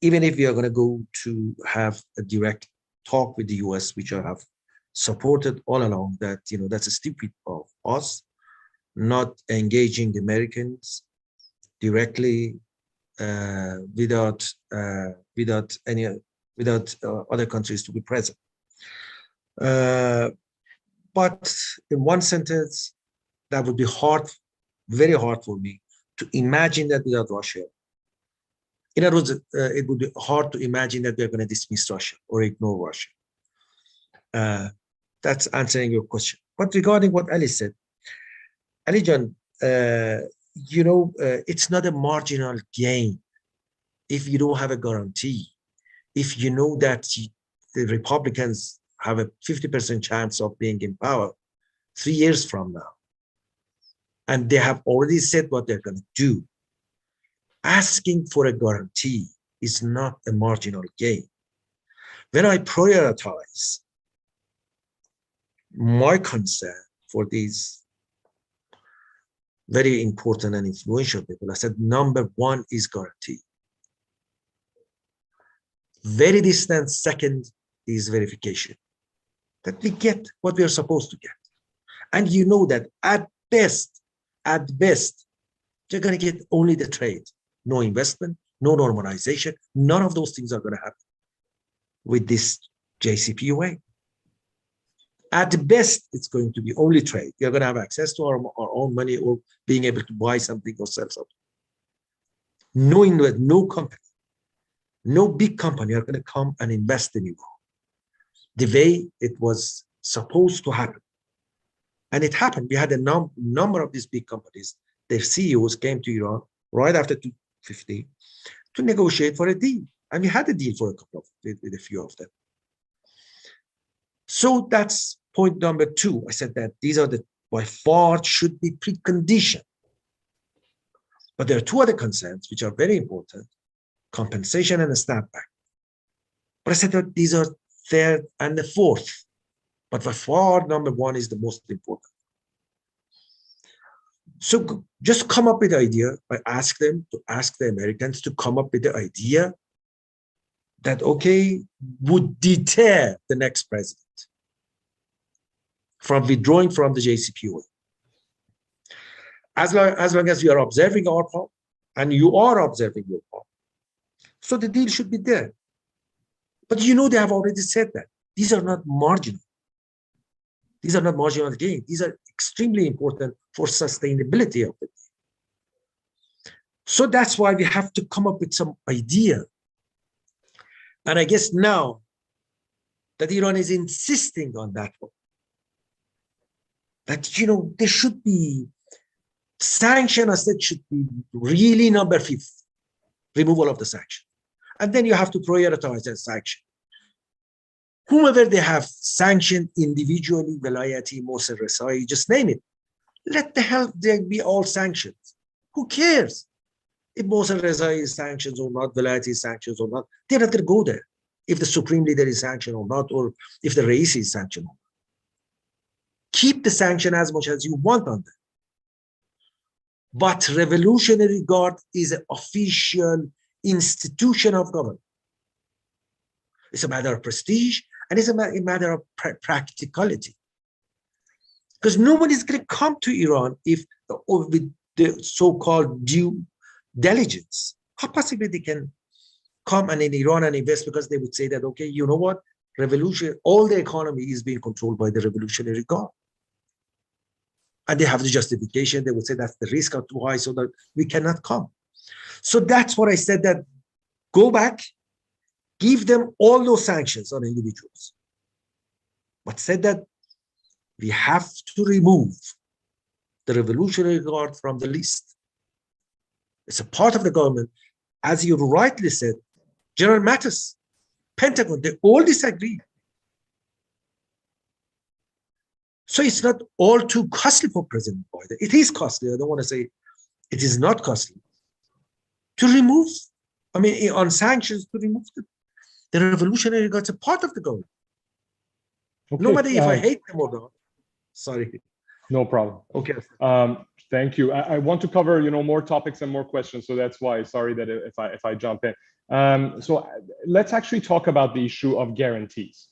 Even if we are going to go to have a direct talk with the US, which I have supported all along, that that's stupid of us not engaging the Americans directly without other countries to be present. But in one sentence, that would be hard, very hard for me to imagine that without Russia. In other words, it would be hard to imagine that we're going to dismiss Russia or ignore Russia. That's answering your question. But regarding what Ali said, Ali John, it's not a marginal gain if you don't have a guarantee. If you know that the Republicans have a 50% chance of being in power 3 years from now, and they have already said what they're going to do, asking for a guarantee is not a marginal gain. When I prioritize my concern for these very important and influential people, I said, number one is guarantee. Very distant second is verification, that we get what we are supposed to get. And you know that at best, You're going to get only the trade, no investment, no normalization. None of those things are going to happen with this JCPOA. At best, it's going to be only trade. You're going to have access to our own money or being able to buy something or sell something. Knowing that no company, no big company are going to come and invest in Iran the way it was supposed to happen. And it happened. We had a number of these big companies, their CEOs came to Iran right after 2015 to negotiate for a deal. And we had a deal for a couple of, with a few of them. So that's point number 2. I said that these are the, by far, should be precondition. But there are 2 other concerns which are very important, compensation and a snapback. But I said that these are 3rd and the 4th. But by far, number 1 is the most important. So just come up with the idea. I ask them to ask the Americans to come up with the idea that, okay, would deter the next president from withdrawing from the JCPOA. As long as you are observing our part, and you are observing your part, so the deal should be there. But you know, they have already said that. These are not marginal. These are not marginal gains. These are extremely important for sustainability of it. So that's why we have to come up with some idea. And I guess now that Iran is insisting on that one, that, you know, there should be sanction, I said, should be really number 5th, removal of the sanction. And then you have to prioritize that sanction. Whomever they have sanctioned individually, Velayati, Moser, Resai, just name it. Let the hell there be all sanctions. Who cares if Moser Resai is sanctions or not, Velayati is sanctions or not? They're not going to go there if the supreme leader is sanctioned or not, or if the Raisi is sanctioned or not. Keep the sanction as much as you want on them. But Revolutionary Guard is an official institution of government. It's a matter of prestige, and it's a matter of practicality. Because nobody's going to come to Iran if with the so-called due diligence. How possibly they can come and in Iran and invest, because they would say that, okay, you know what, revolution, all the economy is being controlled by the Revolutionary Guard. And they have the justification. They would say that's the risk are too high, so that we cannot come. So that's what I said, that go back, give them all those sanctions on individuals. But said that we have to remove the Revolutionary Guard from the list. It's a part of the government. As you rightly said, General Mattis, Pentagon, they all disagree. So it's not all too costly for President Biden. It is costly. I don't want to say it is not costly. To remove, I mean, on sanctions, to remove the Revolutionary Guard, it's a part of the government. Okay, no matter if I hate them or not. Sorry. No problem. Okay. Thank you. I want to cover, you know, more topics and more questions, so that's why. Sorry that if I jump in. So let's actually talk about the issue of guarantees.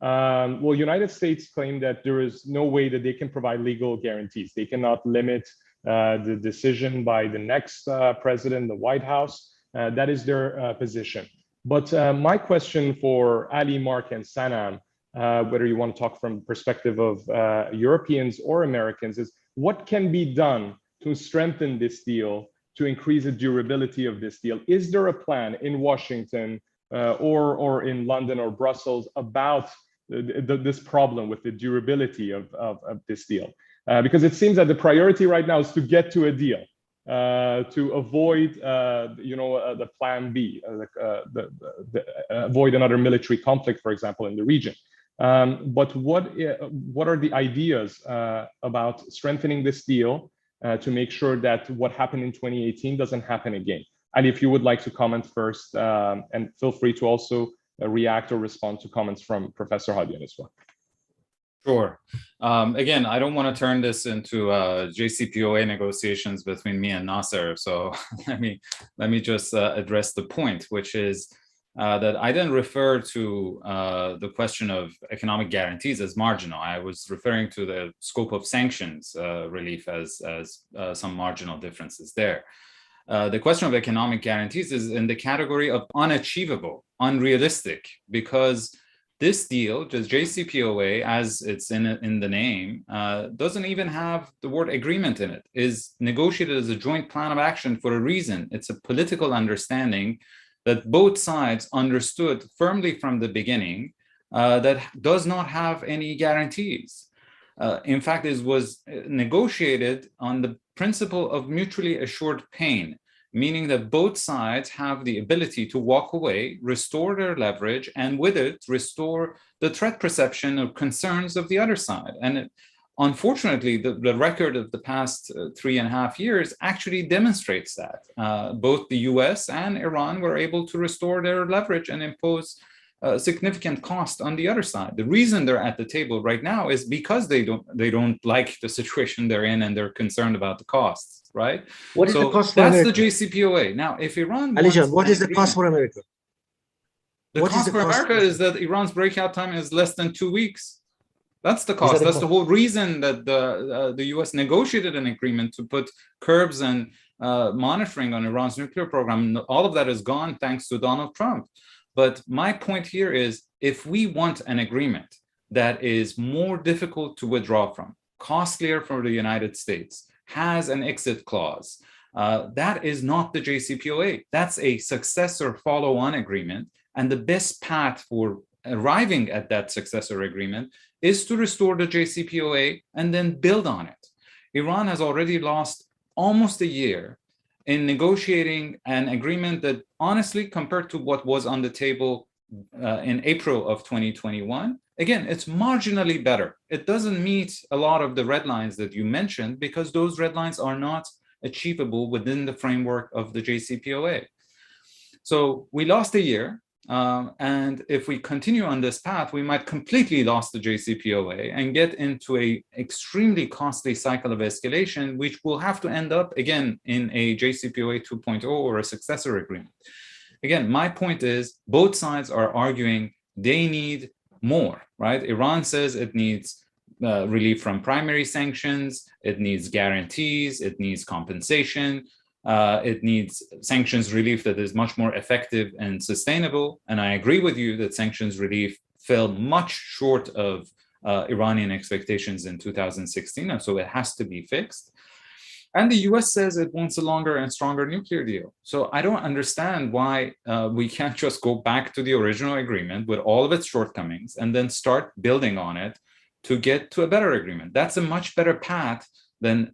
Well, United States claim that there is no way that they can provide legal guarantees. They cannot limit the decision by the next president, the White House. That is their position. But my question for Ali, Mark, and Sanam, whether you want to talk from the perspective of Europeans or Americans, is what can be done to strengthen this deal, to increase the durability of this deal? Is there a plan in Washington or in London or Brussels about this problem with the durability of this deal? Because it seems that the priority right now is to get to a deal, to avoid, the plan B, avoid another military conflict, for example, in the region. But what are the ideas about strengthening this deal to make sure that what happened in 2018 doesn't happen again? And if you would like to comment first, and feel free to also react or respond to comments from Professor Hadian as well. Sure. Again, I don't want to turn this into JCPOA negotiations between me and Nasser. So let me just address the point, which is that I didn't refer to the question of economic guarantees as marginal. I was referring to the scope of sanctions relief as some marginal differences there. The question of economic guarantees is in the category of unachievable, unrealistic, because this deal, the JCPOA, as it's in the name, doesn't even have the word agreement in it. Is negotiated as a joint plan of action for a reason. It's a political understanding that both sides understood firmly from the beginning that does not have any guarantees. In fact, it was negotiated on the principle of mutually assured pain, meaning that both sides have the ability to walk away, restore their leverage, and with it, restore the threat perception or concerns of the other side. And unfortunately, the record of the past 3.5 years actually demonstrates that. Both the US and Iran were able to restore their leverage and impose significant cost on the other side. The reason they're at the table right now is because they don't like the situation they're in and they're concerned about the costs, right? What is the cost for that's America? the JCPOA. Now, if Iran Alijan, what is the cost for America? The cost for America is that Iran's breakout time is less than 2 weeks. That's the cost. That's the whole reason that the US negotiated an agreement to put curbs and monitoring on Iran's nuclear program. All of that is gone thanks to Donald Trump. But my point here is, if we want an agreement that is more difficult to withdraw from, costlier for the United States, has an exit clause, that is not the JCPOA. That's a successor follow-on agreement. And the best path for arriving at that successor agreement is to restore the JCPOA and then build on it. Iran has already lost almost a year in negotiating an agreement that, honestly, compared to what was on the table in April of 2021, again, it's marginally better. It doesn't meet a lot of the red lines that you mentioned because those red lines are not achievable within the framework of the JCPOA. So we lost a year. And if we continue on this path, we might completely lose the JCPOA and get into an extremely costly cycle of escalation, which will have to end up again in a JCPOA 2.0 or a successor agreement. Again, my point is both sides are arguing they need more, right? Iran says it needs relief from primary sanctions, it needs guarantees, it needs compensation. It needs sanctions relief that is much more effective and sustainable. And I agree with you that sanctions relief fell much short of Iranian expectations in 2016, and so it has to be fixed. And the US says it wants a longer and stronger nuclear deal. So I don't understand why we can't just go back to the original agreement with all of its shortcomings and then start building on it to get to a better agreement. That's a much better path than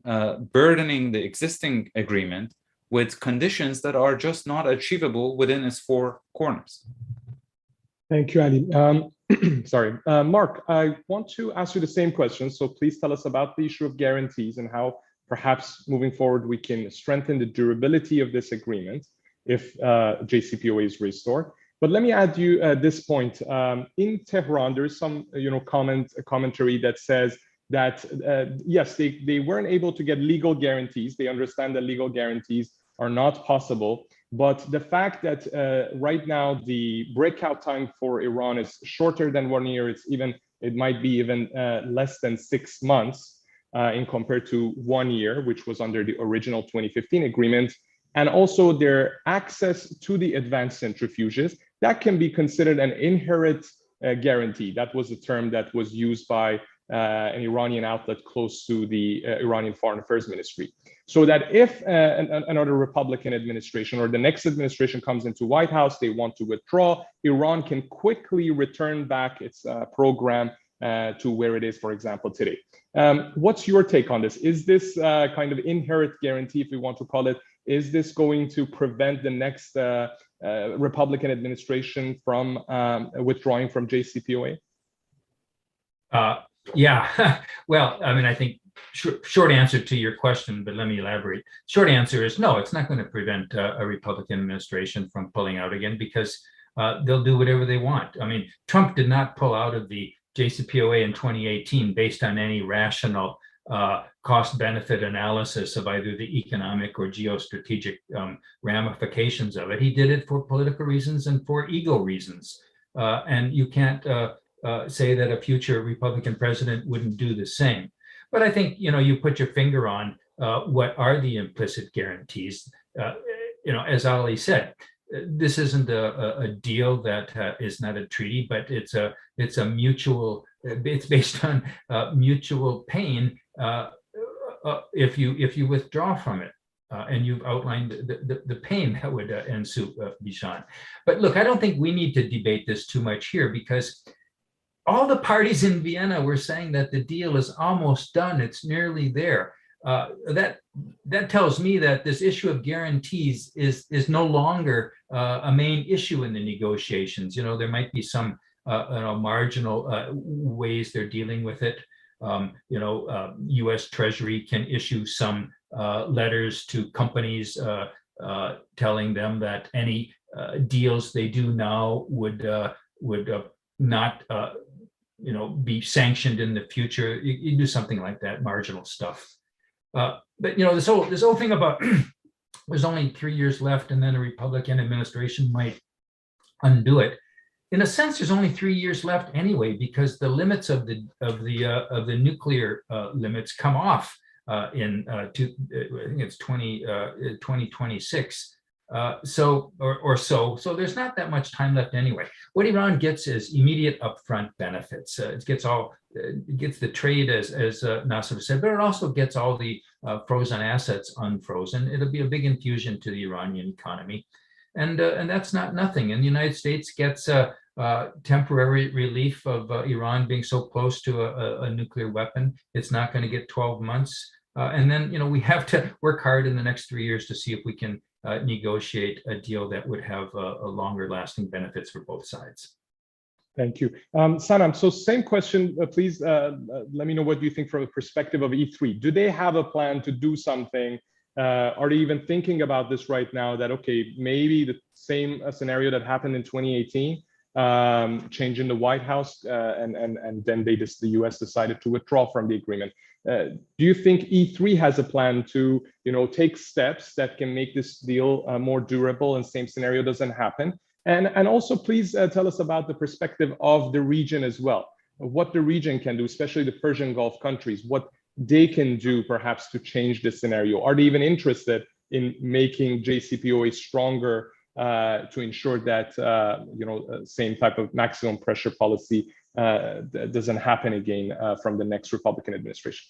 burdening the existing agreement with conditions that are just not achievable within its four corners. Thank you, Ali. Sorry, Mark, I want to ask you the same question. So please tell us about the issue of guarantees and how perhaps moving forward we can strengthen the durability of this agreement if JCPOA is restored. But let me add you this point. In Tehran, there is some commentary that says that yes, they weren't able to get legal guarantees. They understand that legal guarantees are not possible. But the fact that right now the breakout time for Iran is shorter than 1 year, it might be even less than 6 months in compared to 1 year, which was under the original 2015 agreement. And also their access to the advanced centrifuges, that can be considered an inherent guarantee. That was a term that was used by an Iranian outlet close to the Iranian Foreign Affairs Ministry. So that if another Republican administration or the next administration comes into White House, they want to withdraw, Iran can quickly return back its program to where it is, for example, today. What's your take on this? Is this kind of inherent guarantee, if we want to call it, is this going to prevent the next Republican administration from withdrawing from JCPOA? Yeah, well, I mean, I think short answer to your question, but let me elaborate. Short answer is no, it's not going to prevent a Republican administration from pulling out again because they'll do whatever they want. I mean, Trump did not pull out of the JCPOA in 2018 based on any rational cost-benefit analysis of either the economic or geostrategic ramifications of it. He did it for political reasons and for ego reasons. And you can't say that a future Republican president wouldn't do the same. But I think, you put your finger on what are the implicit guarantees. As Ali said, this isn't a deal that is not a treaty, but it's a mutual. It's based on mutual pain if you withdraw from it, and you've outlined the pain that would ensue, Bijan. But look, I don't think we need to debate this too much here, because all the parties in Vienna were saying that the deal is almost done. It's nearly there. That tells me that this issue of guarantees is no longer a main issue in the negotiations. There might be some marginal ways they're dealing with it. U.S. Treasury can issue some letters to companies telling them that any deals they do now would not be sanctioned in the future. You do something like that, marginal stuff. But this whole thing about there's only 3 years left and then a Republican administration might undo it. In a sense, there's only 3 years left anyway, because the limits of the nuclear limits come off in I think it's 2026. So there's not that much time left anyway. What Iran gets is immediate upfront benefits. It gets the trade, as Nasser said, but it also gets all the frozen assets unfrozen. It'll be a big infusion to the Iranian economy, and that's not nothing. And the United States gets temporary relief of Iran being so close to a nuclear weapon. It's not going to get 12 months, and then we have to work hard in the next 3 years to see if we can negotiate a deal that would have a longer lasting benefits for both sides. Thank you. Sanam, so same question, please let me know what you think from the perspective of E3. Do they have a plan to do something? Are they even thinking about this right now, that, okay, maybe the same scenario that happened in 2018, change in the White House, and then the US decided to withdraw from the agreement. Do you think E3 has a plan to, take steps that can make this deal more durable and same scenario doesn't happen? And also, please tell us about the perspective of the region as well. What the region can do, especially the Persian Gulf countries, what they can do perhaps to change this scenario. Are they even interested in making JCPOA stronger to ensure that same type of maximum pressure policy doesn't happen again from the next Republican administration?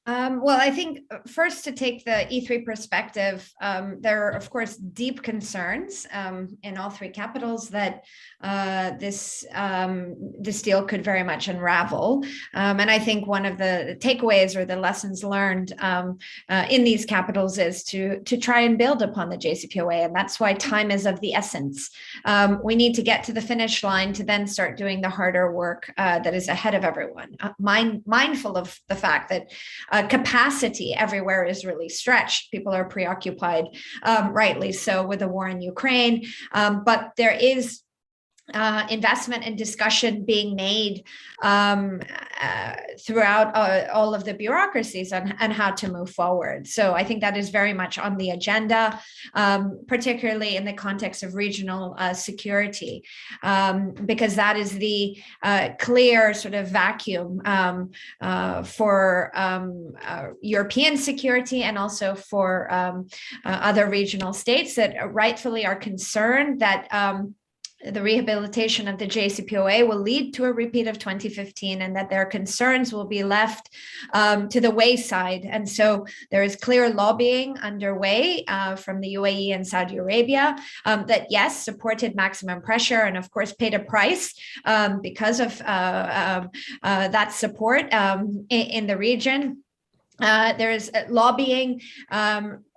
Well, I think first, to take the E3 perspective, there are, of course, deep concerns in all three capitals that this deal could very much unravel. And I think one of the takeaways or the lessons learned in these capitals is to try and build upon the JCPOA. And that's why time is of the essence. We need to get to the finish line to then start doing the harder work that is ahead of everyone. Mindful of the fact that capacity everywhere is really stretched. People are preoccupied, rightly so, with the war in Ukraine. But there is investment and discussion being made throughout all of the bureaucracies on how to move forward. So I think that is very much on the agenda, particularly in the context of regional security, because that is the clear sort of vacuum for European security, and also for other regional states that rightfully are concerned that the rehabilitation of the JCPOA will lead to a repeat of 2015, and that their concerns will be left to the wayside. And so there is clear lobbying underway from the UAE and Saudi Arabia that, yes, supported maximum pressure and, of course, paid a price because of that support in the region. There is lobbying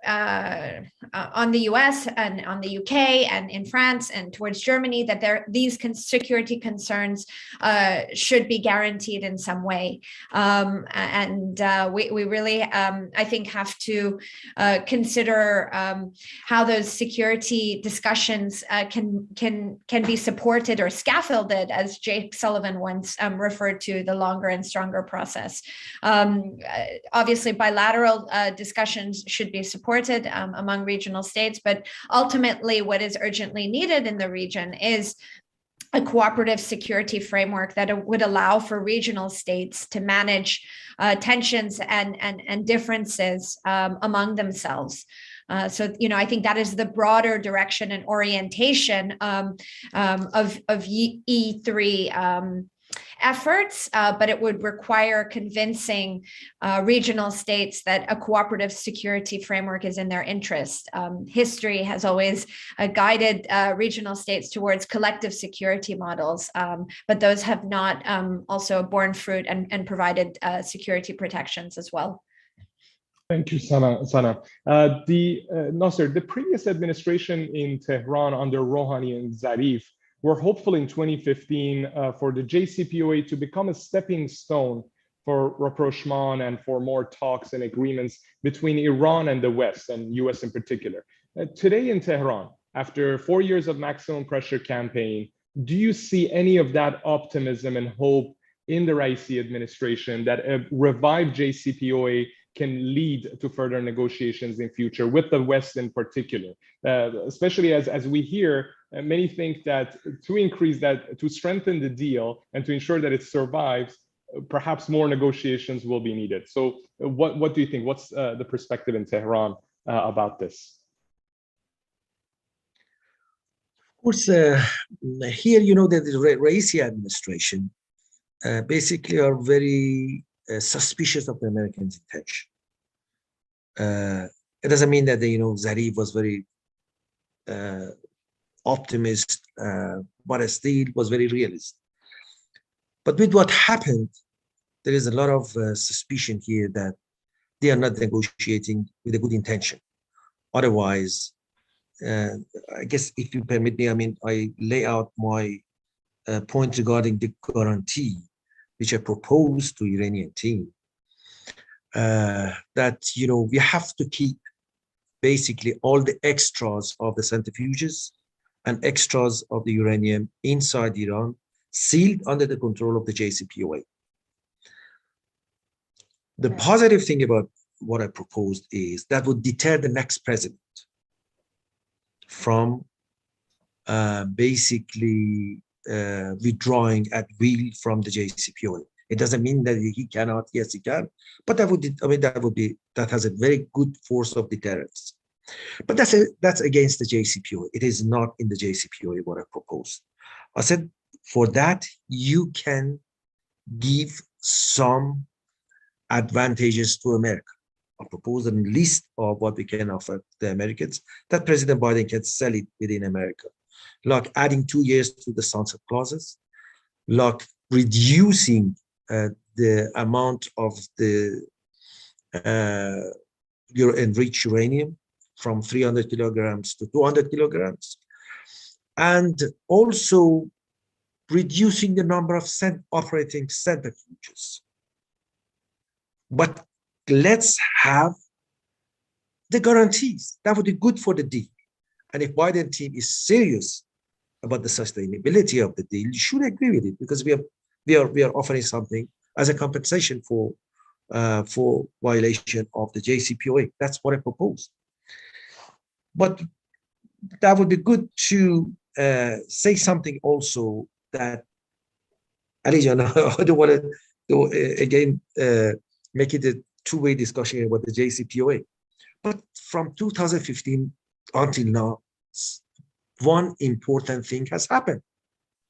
on the US and on the UK and in France and towards Germany, that these security concerns should be guaranteed in some way. We really, I think, have to consider how those security discussions can be supported or scaffolded, as Jake Sullivan once referred to the longer and stronger process. Obviously, bilateral discussions should be supported among regional states, but ultimately what is urgently needed in the region is a cooperative security framework that would allow for regional states to manage tensions and differences among themselves. So, I think that is the broader direction and orientation of E3 efforts, but it would require convincing regional states that a cooperative security framework is in their interest. History has always guided regional states towards collective security models, but those have not also borne fruit and provided security protections as well. Thank you, Sana. Nasser, the previous administration in Tehran under Rouhani and Zarif were hopeful in 2015 for the JCPOA to become a stepping stone for rapprochement and for more talks and agreements between Iran and the West, and US in particular. Today in Tehran, after 4 years of maximum pressure campaign, do you see any of that optimism and hope in the Raisi administration that a revived JCPOA can lead to further negotiations in future with the West in particular, especially as we hear many think that to strengthen the deal and to ensure that it survives, perhaps more negotiations will be needed. So what do you think? What's the perspective in Tehran about this? Of course, here, that the Raisi administration basically are very suspicious of the Americans' intention. It doesn't mean that Zarif was very optimist, but still was very realist. But with what happened, there is a lot of suspicion here that they are not negotiating with a good intention. Otherwise, I guess if you permit me, I lay out my point regarding the guarantee, which I proposed to Iranian team, that we have to keep basically all the extras of the centrifuges and extras of the uranium inside Iran, sealed under the control of the JCPOA. The positive thing about what I proposed is that would deter the next president from basically withdrawing at will from the JCPOA. It doesn't mean that he cannot. Yes, he can, but that has a very good force of deterrence. But that's against the JCPOA. It is not in the JCPOA what I proposed. I said for that you can give some advantages to America. I proposed a list of what we can offer the Americans that President Biden can sell it within America, like adding 2 years to the sunset clauses, like reducing the amount of the enriched uranium from 300 kilograms to 200 kilograms, and also reducing the number of operating centrifuges. But let's have the guarantees. That would be good for the deal. And if Biden team is serious about the sustainability of the deal, you should agree with it, because we are offering something as a compensation for violation of the JCPOA. That's what I proposed. But that would be good to say something also that, Alijan, I don't want to again make it a two-way discussion about the JCPOA. But from 2015 until now, one important thing has happened.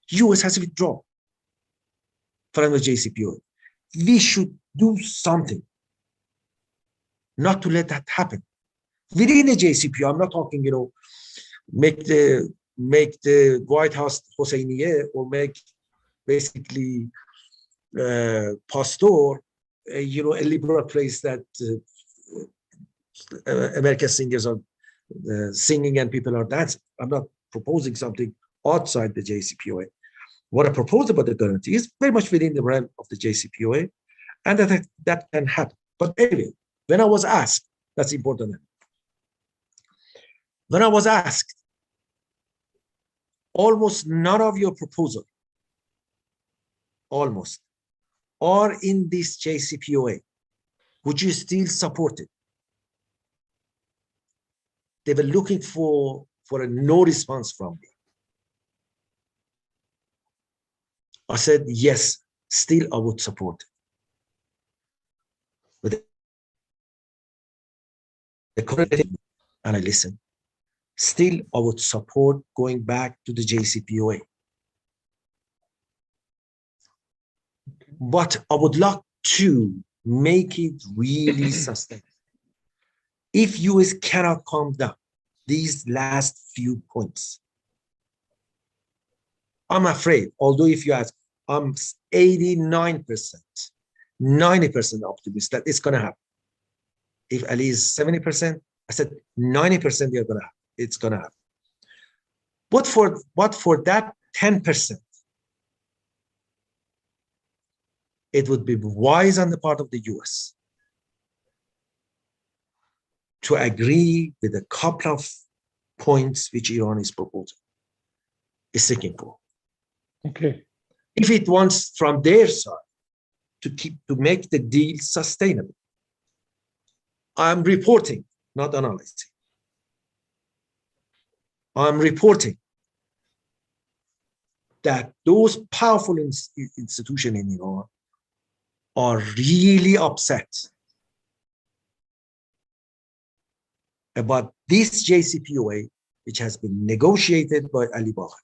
US has withdrawn from the JCPOA. We should do something not to let that happen. Within the JCPOA, I'm not talking, make the White House Hosseinieh or make basically Pastor, a liberal place that American singers are singing and people are dancing. I'm not proposing something outside the JCPOA. What I propose about the guarantee is very much within the realm of the JCPOA, and that can happen. But anyway, when I was asked, that's important. When I was asked, almost none of your proposals, almost, are in this JCPOA. Would you still support it? They were looking for a no response from me. I said, yes, still I would support it. But the current, and I listened, still I would support going back to the JCPOA. But I would like to make it really sustainable. If US cannot calm down these last few points, I'm afraid, although if you ask, I'm 89%, 90% optimistic that it's going to happen. If Ali is 70%, I said 90% they're going to happen. It's going to happen. But for that 10%, it would be wise on the part of the US to agree with a couple of points which Iran is proposing, is seeking for. Okay. If it wants from their side to make the deal sustainable. I'm reporting, not analyzing. I'm reporting that those powerful institutions in Iran are really upset about this JCPOA, which has been negotiated by Ali Bagheri.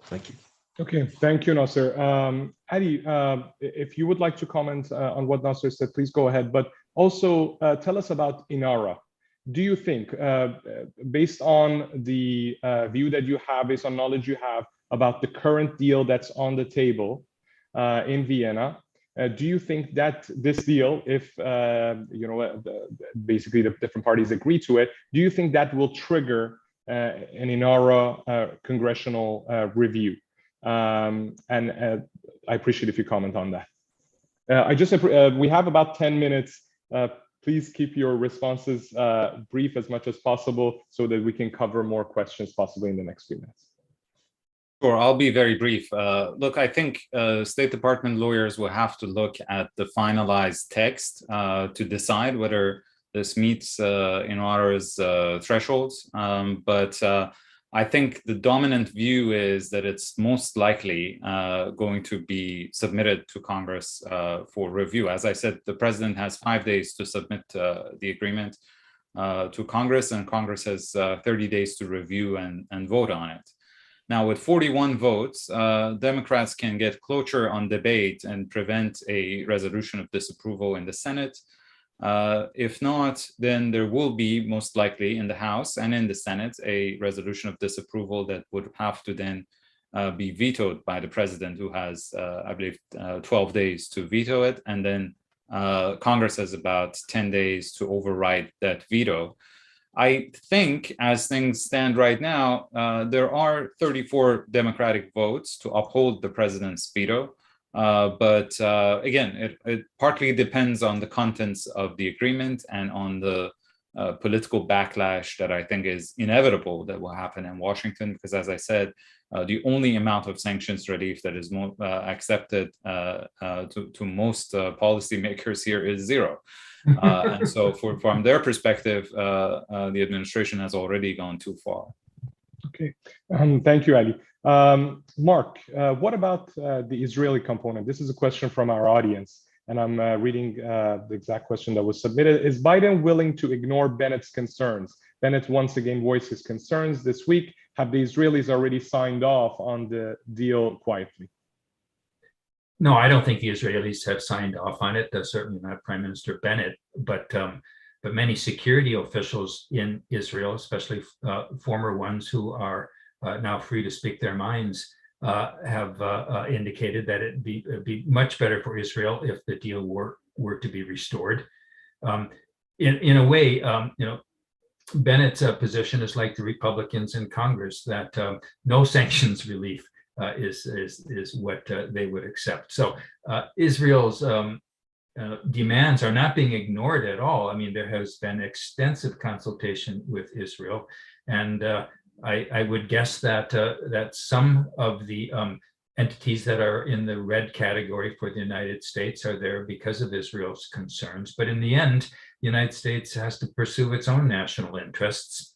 Thank you. Okay, thank you, Nasser. Hadi, if you would like to comment on what Nasser said, please go ahead. But also tell us about Inara. Do you think, based on the view that you have, based on knowledge you have about the current deal that's on the table in Vienna, do you think that this deal, if basically the different parties agree to it, do you think that will trigger an Inara congressional review? I appreciate if you comment on that. We have about 10 minutes. Please keep your responses brief as much as possible so that we can cover more questions possibly in the next few minutes. Sure, I'll be very brief. Look, I think State Department lawyers will have to look at the finalized text to decide whether this meets Inara's thresholds. But I think the dominant view is that it's most likely going to be submitted to Congress for review. As I said, the president has 5 days to submit the agreement to Congress, and Congress has 30 days to review and vote on it. Now, with 41 votes, Democrats can get cloture on debate and prevent a resolution of disapproval in the Senate. If not, then there will be most likely in the House and in the Senate a resolution of disapproval that would have to then be vetoed by the president, who has, I believe, 12 days to veto it. And then Congress has about 10 days to override that veto. I think, as things stand right now, there are 34 Democratic votes to uphold the president's veto. But again, it partly depends on the contents of the agreement and on the political backlash that I think is inevitable that will happen in Washington, because as I said, the only amount of sanctions relief that is accepted to most policymakers here is zero. And so from their perspective, the administration has already gone too far. Okay, thank you, Ali. Mark, what about the Israeli component? This is a question from our audience, and I'm reading the exact question that was submitted. Is Biden willing to ignore Bennett's concerns? Bennett once again voiced his concerns this week. Have the Israelis already signed off on the deal quietly? No, I don't think the Israelis have signed off on it. Certainly not Prime Minister Bennett, but many security officials in Israel, especially former ones who are now free to speak their minds, have indicated that it'd be much better for Israel if the deal were to be restored. in a way, Bennett's position is like the Republicans in Congress, that no sanctions relief is what they would accept. So Israel's demands are not being ignored at all. I mean, there has been extensive consultation with Israel, and I would guess that that some of the entities that are in the red category for the United States are there because of Israel's concerns. But in the end, the United States has to pursue its own national interests,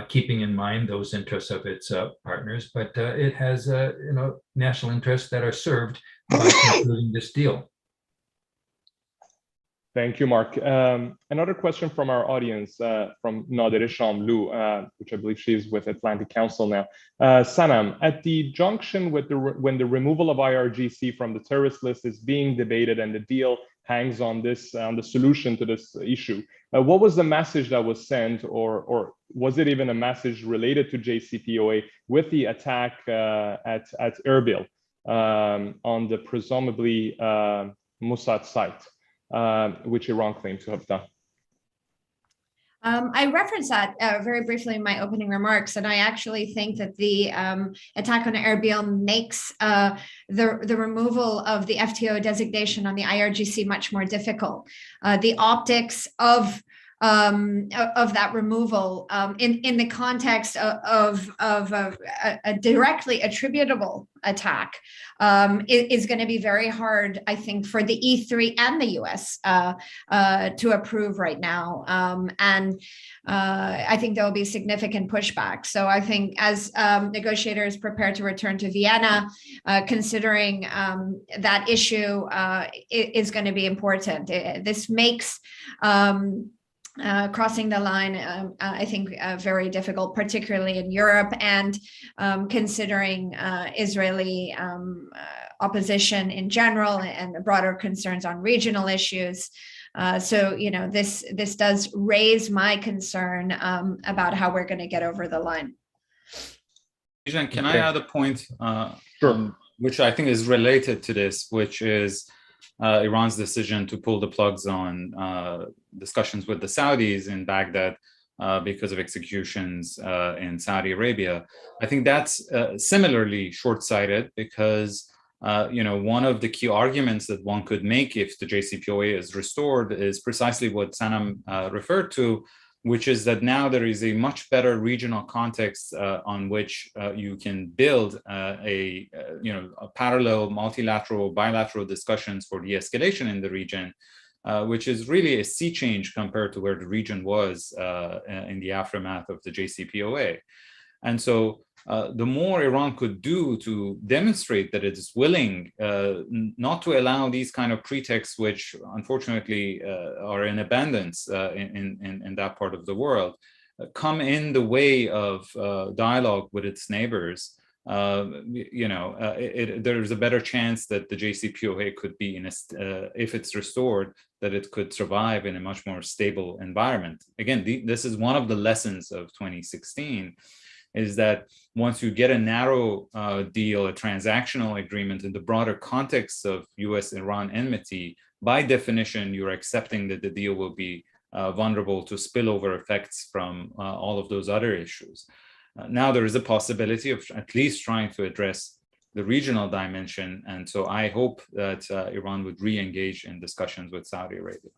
keeping in mind those interests of its partners. But it has national interests that are served by concluding this deal. Thank you, Mark. Another question from our audience, from Nadere Shamlu, which I believe she is with Atlantic Council now. Sanam, at the junction with when the removal of IRGC from the terrorist list is being debated and the deal hangs on this, on the solution to this issue, what was the message that was sent, or was it even a message related to JCPOA with the attack at Erbil on the presumably Mossad site? Which Iran claimed to have done. I referenced that very briefly in my opening remarks, and I actually think that the attack on Erbil makes the removal of the FTO designation on the IRGC much more difficult. The optics of that removal in the context of a directly attributable attack is going to be very hard, I think, for the E3 and the US to approve right now. And I think there will be significant pushback. So I think as negotiators prepare to return to Vienna, considering that issue is going to be important. This makes crossing the line, I think, very difficult, particularly in Europe, and considering Israeli opposition in general and the broader concerns on regional issues. So, this does raise my concern about how we're going to get over the line. Bijan, can I add a point, Sure. Which I think is related to this, which is Iran's decision to pull the plugs on discussions with the Saudis in Baghdad because of executions in Saudi Arabia. I think that's similarly short-sighted because one of the key arguments that one could make if the JCPOA is restored is precisely what Sanam referred to, which is that now there is a much better regional context on which you can build a parallel multilateral, bilateral discussions for de-escalation in the region, which is really a sea change compared to where the region was in the aftermath of the JCPOA. And so the more Iran could do to demonstrate that it is willing not to allow these kind of pretexts, which unfortunately are in abundance in that part of the world, come in the way of dialogue with its neighbors, there's a better chance that the JCPOA could be, if it's restored, that it could survive in a much more stable environment. Again, this is one of the lessons of 2016, is that once you get a narrow deal, a transactional agreement in the broader context of US-Iran enmity, by definition, you're accepting that the deal will be vulnerable to spillover effects from all of those other issues. Now there is a possibility of at least trying to address the regional dimension. And so I hope that Iran would re-engage in discussions with Saudi Arabia.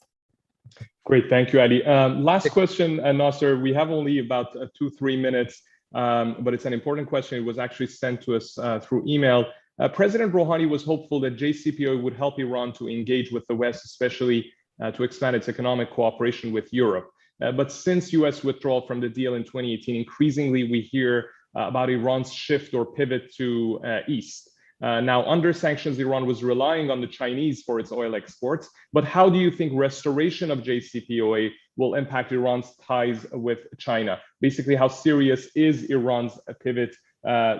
Great, thank you, Adi. Last question, Nasser. We have only about 2-3 minutes. But it's an important question. It was actually sent to us through email. President Rouhani was hopeful that JCPOA would help Iran to engage with the West, especially to expand its economic cooperation with Europe. But since US withdrawal from the deal in 2018, increasingly we hear about Iran's shift or pivot to East. Now, under sanctions, Iran was relying on the Chinese for its oil exports. But how do you think restoration of JCPOA will impact Iran's ties with China? Basically, how serious is Iran's pivot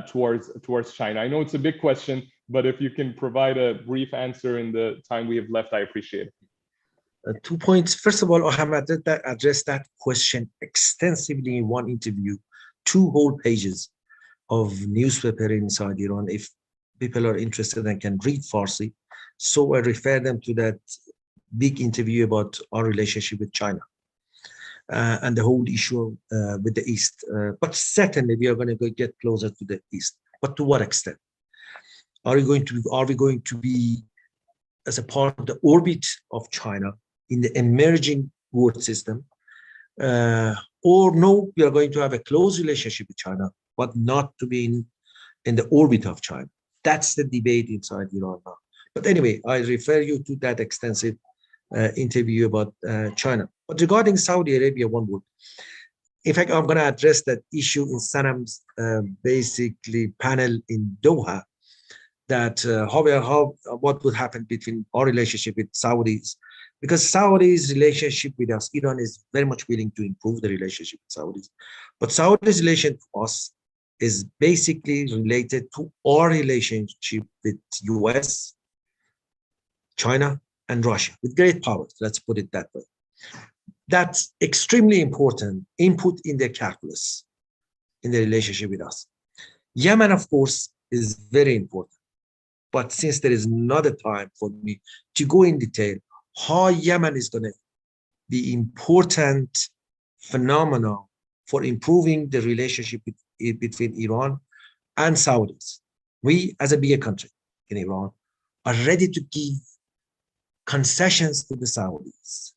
towards China? I know it's a big question, but if you can provide a brief answer in the time we have left, I appreciate it. 2 points. First of all, I have addressed that question extensively in one interview, 2 whole pages of newspaper inside Iran. If people are interested and can read Farsi, so I refer them to that big interview about our relationship with China. and the whole issue with the East. But certainly we are going to get closer to the East. But to what extent? Are we going to be as a part of the orbit of China in the emerging world system? Or no, we are going to have a close relationship with China, but not to be in the orbit of China. That's the debate inside Iran now. But anyway, I refer you to that extensive interview about China. But regarding Saudi Arabia, one word. In fact, I'm going to address that issue in Sanam's basically panel in Doha, that what would happen between our relationship with Saudis, because Saudis' relationship with us, Iran is very much willing to improve the relationship with Saudis. But Saudi's relation to us is basically related to our relationship with US, China, and Russia, with great powers, let's put it that way. That's extremely important input in their calculus, in the relationship with us. Yemen, of course, is very important. But since there is not a time for me to go in detail, how Yemen is going to be important phenomenon for improving the relationship between Iran and Saudis. We, as a bigger country in Iran, are ready to give concessions to the Saudis.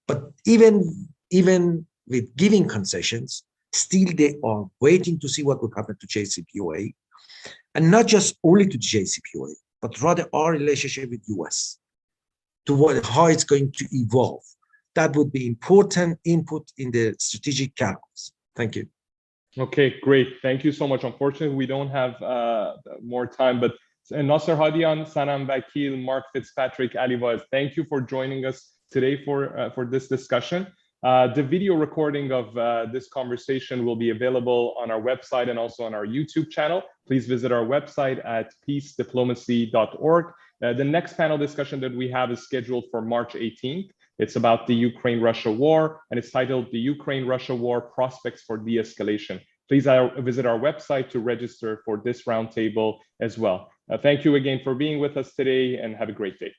But even with giving concessions, still they are waiting to see what will happen to JCPOA. And not just only to the JCPOA, but rather our relationship with US, to how it's going to evolve. That would be important input in the strategic calculus. Thank you. Okay, great. Thank you so much. Unfortunately, we don't have more time, but Nasser, Hadian, Sanam, Vakil, Mark, Fitzpatrick, Ali Waz, thank you for joining us today for this discussion. The video recording of this conversation will be available on our website and also on our YouTube channel. Please visit our website at peacediplomacy.org. The next panel discussion that we have is scheduled for March 18th. It's about the Ukraine-Russia war, and it's titled The Ukraine-Russia War Prospects for De-Escalation. Please visit our website to register for this roundtable as well. Thank you again for being with us today, and have a great day.